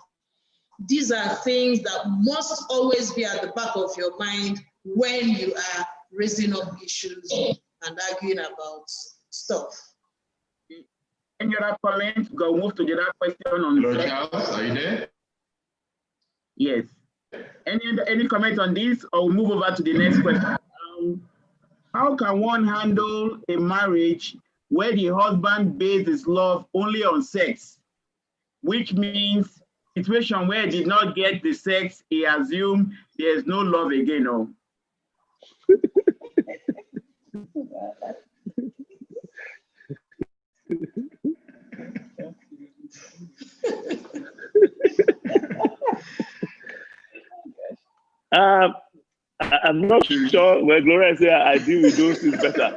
these are things that must always be at the back of your mind when you are raising up issues and arguing about stuff. Any other comments? Go move to the other question on Hello, Charles, are you there? Yes. Any comment on this, or we'll move over to the next question? How can one handle a marriage where the husband bases his love only on sex, which means situation where he did not get the sex, he assumed there's no love again? No. I'm not sure where Gloria said I deal with those things better.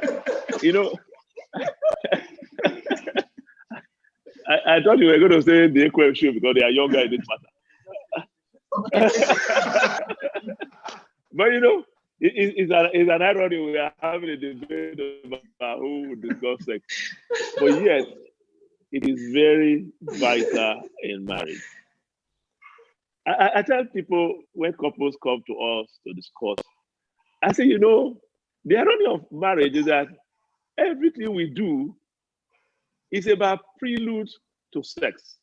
I thought you were going to say the equation because they are younger, it didn't matter. But it's an irony we are having a debate about who would discuss sex. But yes, it is very vital in marriage. I tell people when couples come to us to discuss, I say, the irony of marriage is that everything we do is about prelude to sex.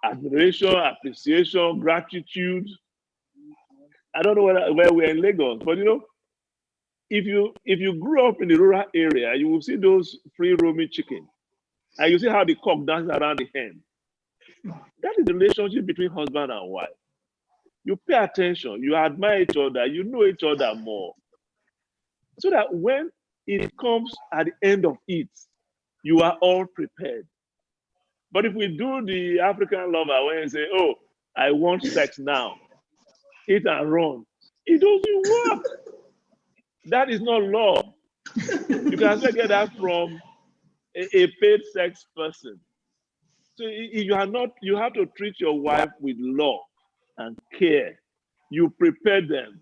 Admiration, appreciation, gratitude. I don't know where we're in Lagos, but if you grew up in the rural area, you will see those free roaming chickens, and you see how the cock dances around the hen. That is the relationship between husband and wife. You pay attention, you admire each other, you know each other more. So that when it comes at the end of it, you are all prepared. But if we do the African lover when you say, oh, I want sex now, hit and run, it doesn't work. That is not love. You can still get that from a paid sex person. So you have to treat your wife with love and care. You prepare them.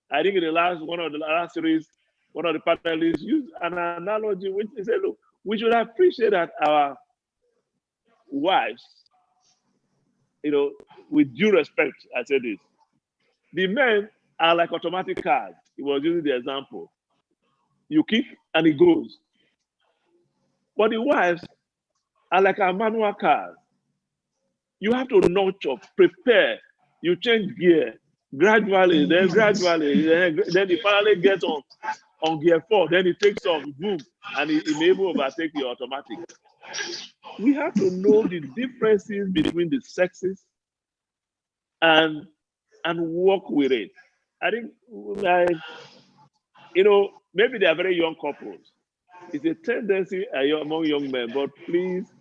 I think in one of the last series, one of the panelists used an analogy which they said, look, we should appreciate that our wives with due respect, I say this. The men are like automatic cars. He was using the example. You kick and it goes. But the wives are like a manual car. You have to nurture, prepare. You change gear gradually, then it finally gets on gear 4, then it takes off, boom, and it may overtake your automatic. We have to know the differences between the sexes and work with it. I think, maybe they are very young couples. It's a tendency among young men, but please,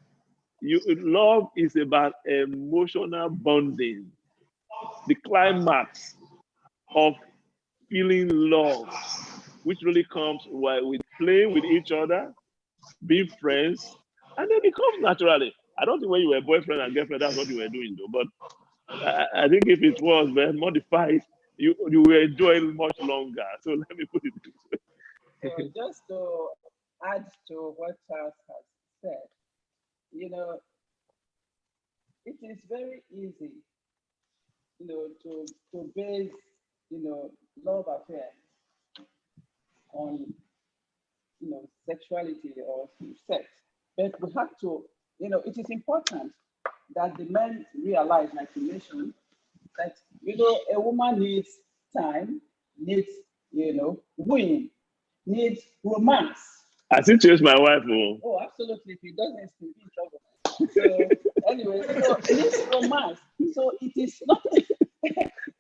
love is about emotional bonding. The climax of feeling love, which really comes with playing with each other, being friends, and then it comes naturally. I don't think when you were boyfriend and girlfriend, that's what you were doing, though. But I think if it was then modified, you will enjoy it much longer. So let me put it this way. So just to add to what Charles has said, it is very easy, to base, love affairs on, sexuality or sex. But we have to, it is important that the men realize, like you mentioned, that, a woman needs time, needs, wooing, needs romance. I still chase my wife. Oh, absolutely. If he doesn't, he'll be in trouble. So anyway, so it needs romance. So it is not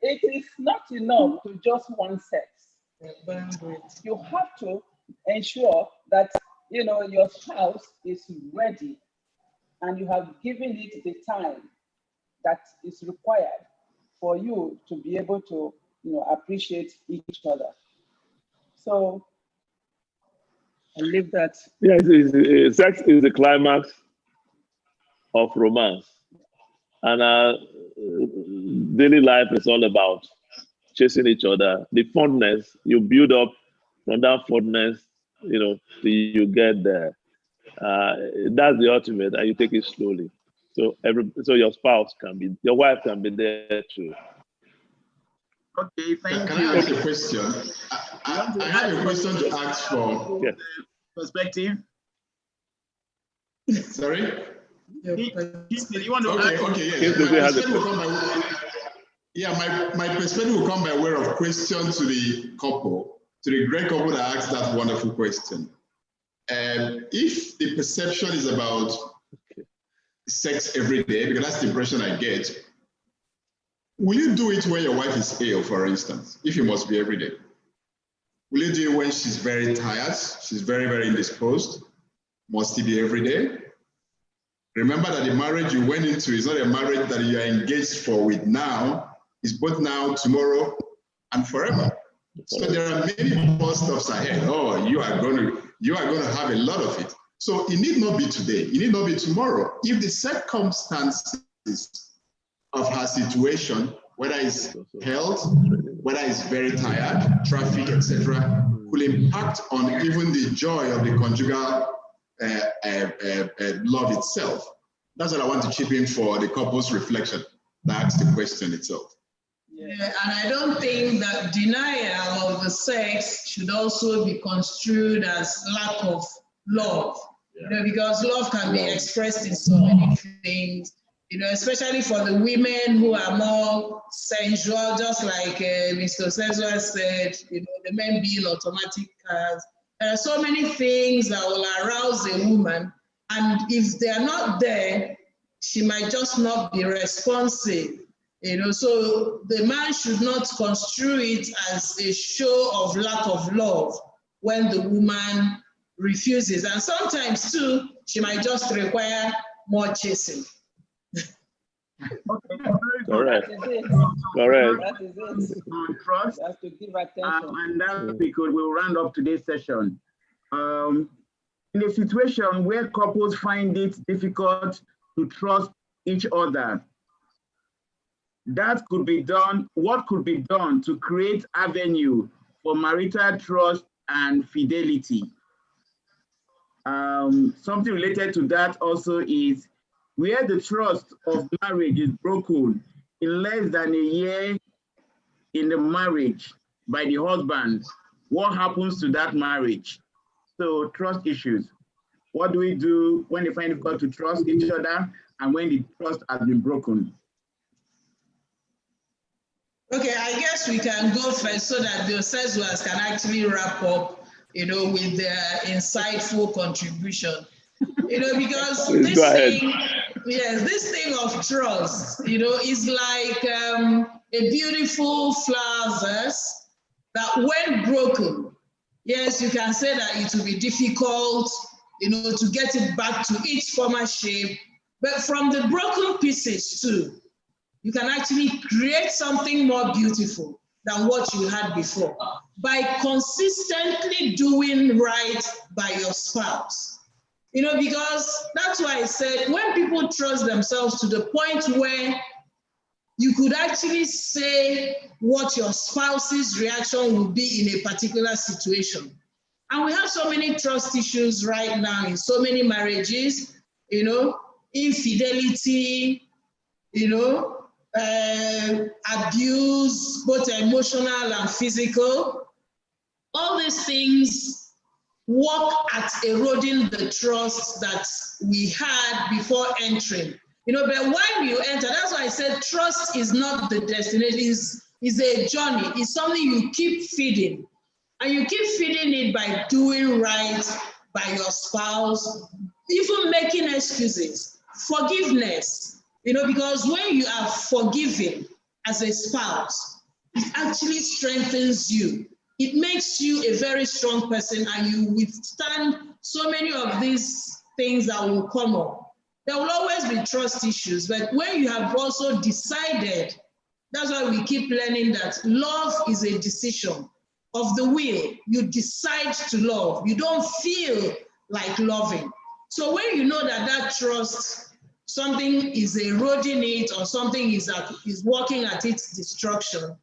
it is not enough to just one sex. You have to ensure that your spouse is ready and you have given it the time that is required for you to be able to appreciate each other. So I leave that. Yes, sex is the climax of romance, and our daily life is all about chasing each other. The fondness you build up from that fondness, till you get there. That's the ultimate, and you take it slowly. So your spouse your wife can be there too. Okay, thank you. Can I ask a question? I have a question to ask for. Yes. Perspective. Sorry? You want to my perspective will come by way of question to the couple, to the great couple that asked that wonderful question. If the perception is about sex every day, because that's the impression I get, will you do it when your wife is ill, for instance, if it must be every day? Will you do it when she's very tired, she's very, very indisposed? Must it be every day? Remember that the marriage you went into is not a marriage that you are engaged for with now. It's both now, tomorrow, and forever. So there are many more steps ahead. Oh, you are going to have a lot of it. So it need not be today. It need not be tomorrow. If the circumstances of her situation, whether it's health, whether it's very tired, traffic, etc., will impact on even the joy of the conjugal love itself. That's what I want to chip in for the couple's reflection. That's the question itself. Yeah, and I don't think that denial of the sex should also be construed as lack of love. Yeah. Because love can be expressed in so many things. Especially for the women who are more sensual, just like Mr. Sensual said, the men being automatic cars. There are so many things that will arouse a woman, and if they are not there, she might just not be responsive. So the man should not construe it as a show of lack of love when the woman refuses. And sometimes too, she might just require more chasing. Okay, correct. Correct. That is it. On trust. You have to give attention. And that because we'll round up today's session. In a situation where couples find it difficult to trust each other, that could be done. What could be done to create avenue for marital trust and fidelity? Something related to that also is, where the trust of marriage is broken in less than a year in the marriage by the husband, what happens to that marriage? So trust issues. What do we do when they find it difficult to trust each other and when the trust has been broken? Okay, I guess we can go first so that the assessors can actually wrap up, with their insightful contribution. Because this thing of trust, is like a beautiful flower vase that when broken, yes, you can say that it will be difficult, to get it back to its former shape, but from the broken pieces too, you can actually create something more beautiful than what you had before by consistently doing right by your spouse. Because that's why I said when people trust themselves to the point where you could actually say what your spouse's reaction would be in a particular situation. And we have so many trust issues right now in so many marriages, infidelity, abuse, both emotional and physical. All these things work at eroding the trust that we had before entering. But when you enter, that's why I said trust is not the destination, is a journey. It's something you keep feeding. And you keep feeding it by doing right by your spouse, even making excuses, forgiveness, because when you are forgiving as a spouse, it actually strengthens you. It makes you a very strong person and you withstand so many of these things that will come up. There will always be trust issues, but when you have also decided, that's why we keep learning that love is a decision of the will. You decide to love. You don't feel like loving. So when you know that trust, something is eroding it or something is working at its destruction,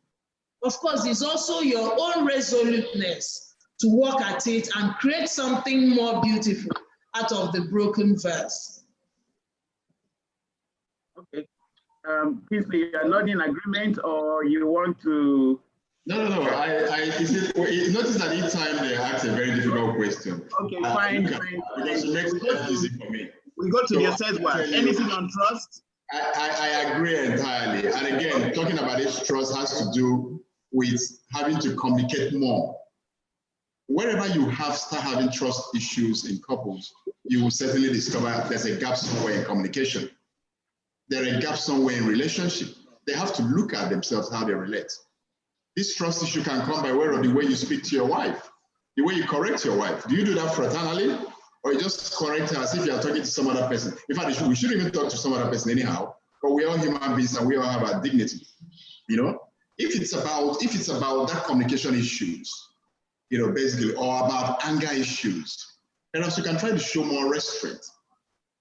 of course, it's also your own resoluteness to work at it and create something more beautiful out of the broken vase. Okay. Kingsley, you're not in agreement or you want to? No. I notice that each time they ask a very difficult question. Okay, fine. Because it makes it easy for me. We go to the assessed one. Anything on trust? I agree entirely. And again, talking about this trust has to do with having to communicate more. Wherever you start having trust issues in couples, you will certainly discover there's a gap somewhere in communication. There are gaps somewhere in relationship. They have to look at themselves, how they relate. This trust issue can come by way of the way you speak to your wife, the way you correct your wife. Do you do that fraternally? Or you just correct her as if you're talking to some other person? In fact, we shouldn't even talk to some other person anyhow, but we're all human beings and we all have our dignity. If it's about that communication issues, basically, or about anger issues, perhaps you can try to show more restraint.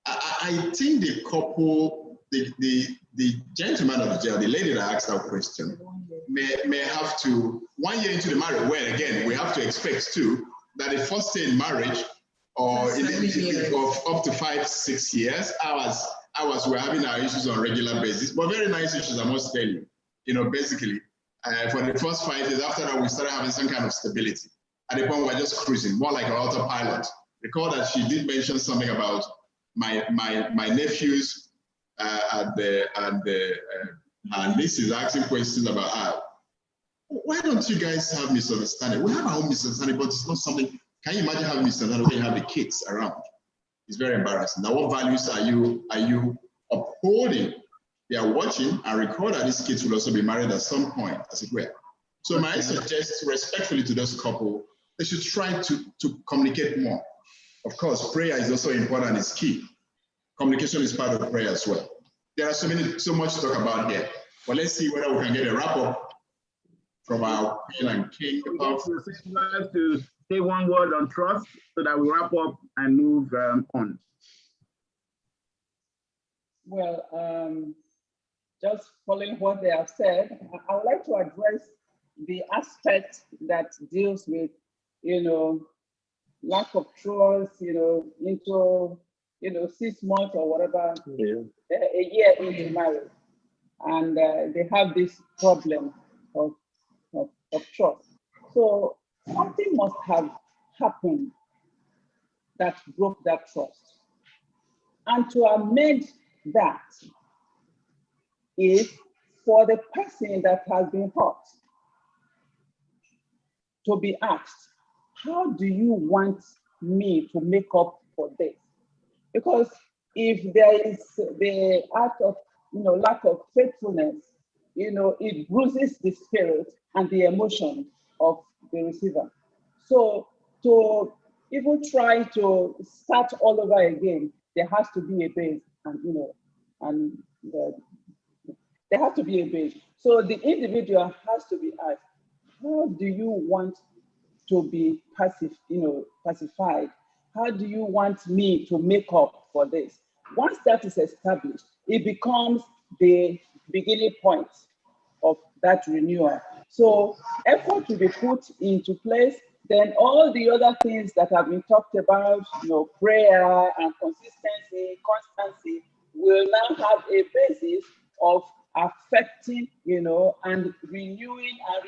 I think the couple, the gentleman or the lady that asked that question may have to, 1 year into the marriage, where again, we have to expect too, that the first stay in marriage, or of up to 5-6 years, hours we're having our issues on a regular basis, but very nice issues, I must tell you. Basically, for the first 5 years, after that, we started having some kind of stability. At the point we're just cruising, more like an autopilot. Recall that she did mention something about my nephews and this is asking questions about why don't you guys have misunderstanding? We have our own misunderstanding, but it's not something. Can you imagine having misunderstanding when you have the kids around? It's very embarrassing. Now, what values are you upholding? They are watching and record that these kids will also be married at some point, as it were. So I suggest respectfully to those couple, they should try to communicate more. Of course, prayer is also important, it's key. Communication is part of prayer as well. There are so much to talk about here. But let's see whether we can get a wrap up from our Queen and King. To say one word on trust so that we wrap up and move on. Well, just following what they have said, I would like to address the aspect that deals with, lack of trust, into, 6 months or whatever, a year into marriage, and they have this problem of trust. So something must have happened that broke that trust. And to amend that is for the person that has been hurt to be asked, how do you want me to make up for this? Because if there is the act of lack of faithfulness, it bruises the spirit and the emotion of the receiver. So to even try to start all over again, there has to be a base, and there has to be a base. So the individual has to be asked, how do you want to be pacified? How do you want me to make up for this? Once that is established, it becomes the beginning point of that renewal. So effort will be put into place. Then all the other things that have been talked about, prayer and consistency, constancy, will now have a basis of affecting, and renewing and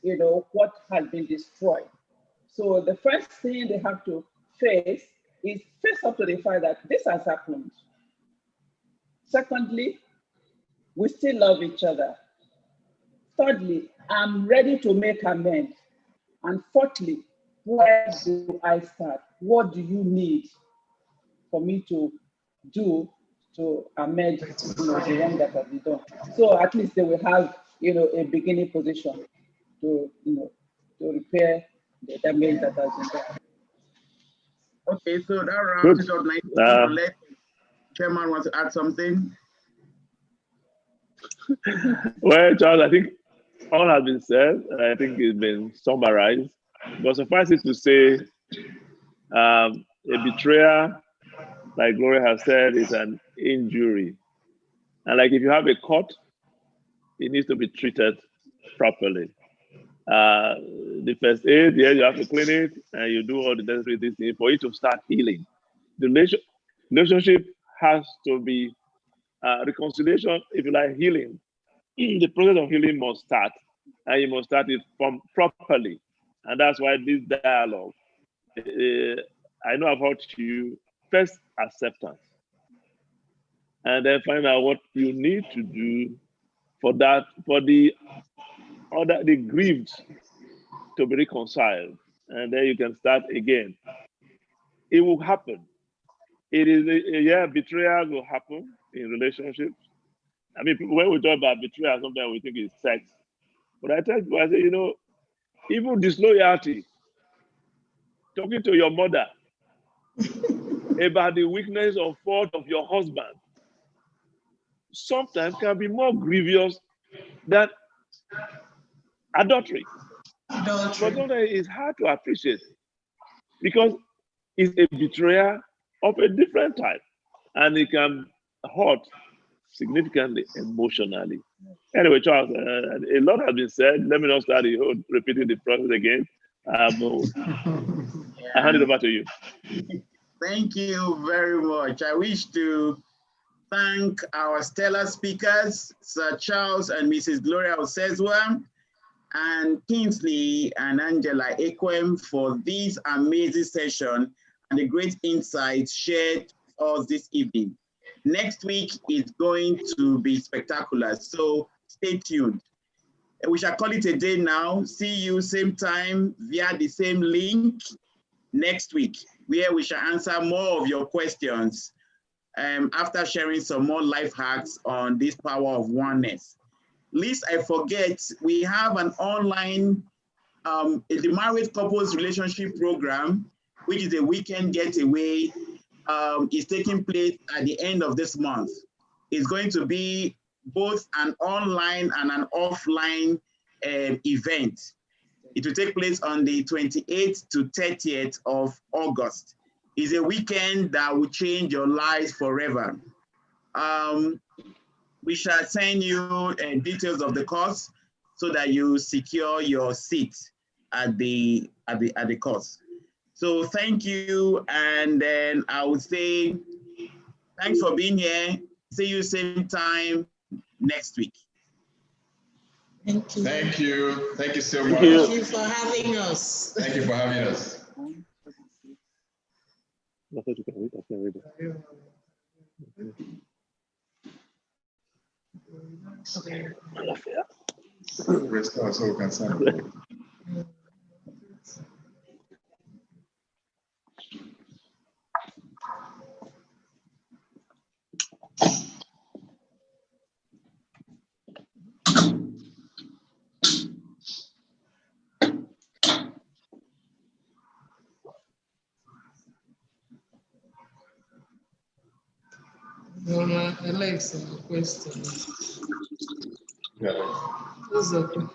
repairing, what has been destroyed. So the first thing they have to face is face up to the fact that this has happened. Secondly, we still love each other. Thirdly, I'm ready to make amends. And fourthly, where do I start? What do you need for me to do to amend the wrong that has been done? So at least they will have a beginning position to repair the damage that has been done. Okay, so that rounds it up nicely. Unless Chairman wants to add something. Well, Charles, I think all has been said. I think it's been summarized. But suffice it to say, a betrayal, like Gloria has said, is an injury. And like if you have a cut, it needs to be treated properly. The first aid, you have to clean it, and you do all the necessary things for it to start healing. The relationship has to be reconciliation, if you like, healing. The process of healing must start, and you must start it from properly. And that's why this dialogue, I know I've heard you, first acceptance, and then find out what you need to do for that, for the grieved to be reconciled, and then you can start again. It will happen. It is betrayal will happen in relationships. I mean, when we talk about betrayal, sometimes we think it's sex. But I tell people, I say, even disloyalty, talking to your mother about the weakness or fault of your husband, sometimes can be more grievous than adultery. But sometimes it's hard to appreciate because it's a betrayal of a different type, and it can hurt significantly emotionally. Anyway, Charles, a lot has been said. Let me not start repeating the process again. I hand it over to you. Thank you very much. I wish to thank our stellar speakers, Sir Charles and Mrs. Gloria Osezwa, and Kingsley and Angela Ekwem for this amazing session and the great insights shared with us this evening. Next week is going to be spectacular, so stay tuned. We shall call it a day now. See you same time via the same link next week, where we shall answer more of your questions after sharing some more life hacks on this power of oneness. Lest I forget, we have an online the Married Couples Relationship Program, which is a weekend getaway. Is taking place at the end of this month. It's going to be both an online and an offline event. It will take place on the 28th to 30th of August. It's a weekend that will change your lives forever. We shall send you details of the course so that you secure your seat at the course. So thank you. And then I would say, thanks for being here. See you same time next week. Thank you. Thank you. Thank you so much. Thank you for having us. Thank you for having us. Okay. Restore so we can send. Alexa, question. Yeah. What's up? The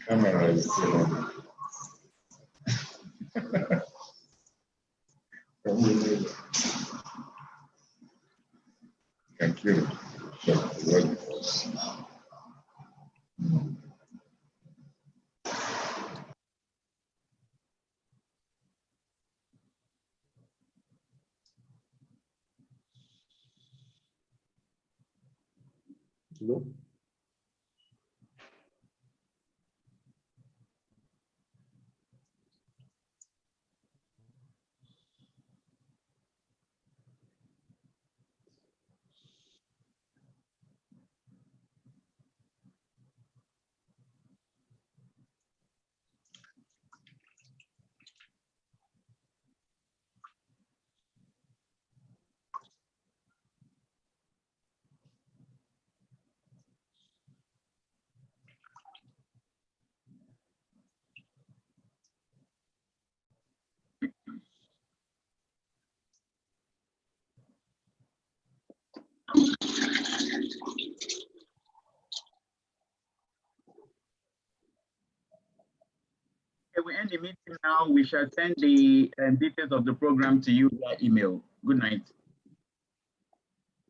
camera is still on. Thank you. No. Okay, we end the meeting now. We shall send the details of the program to you via email. Good night.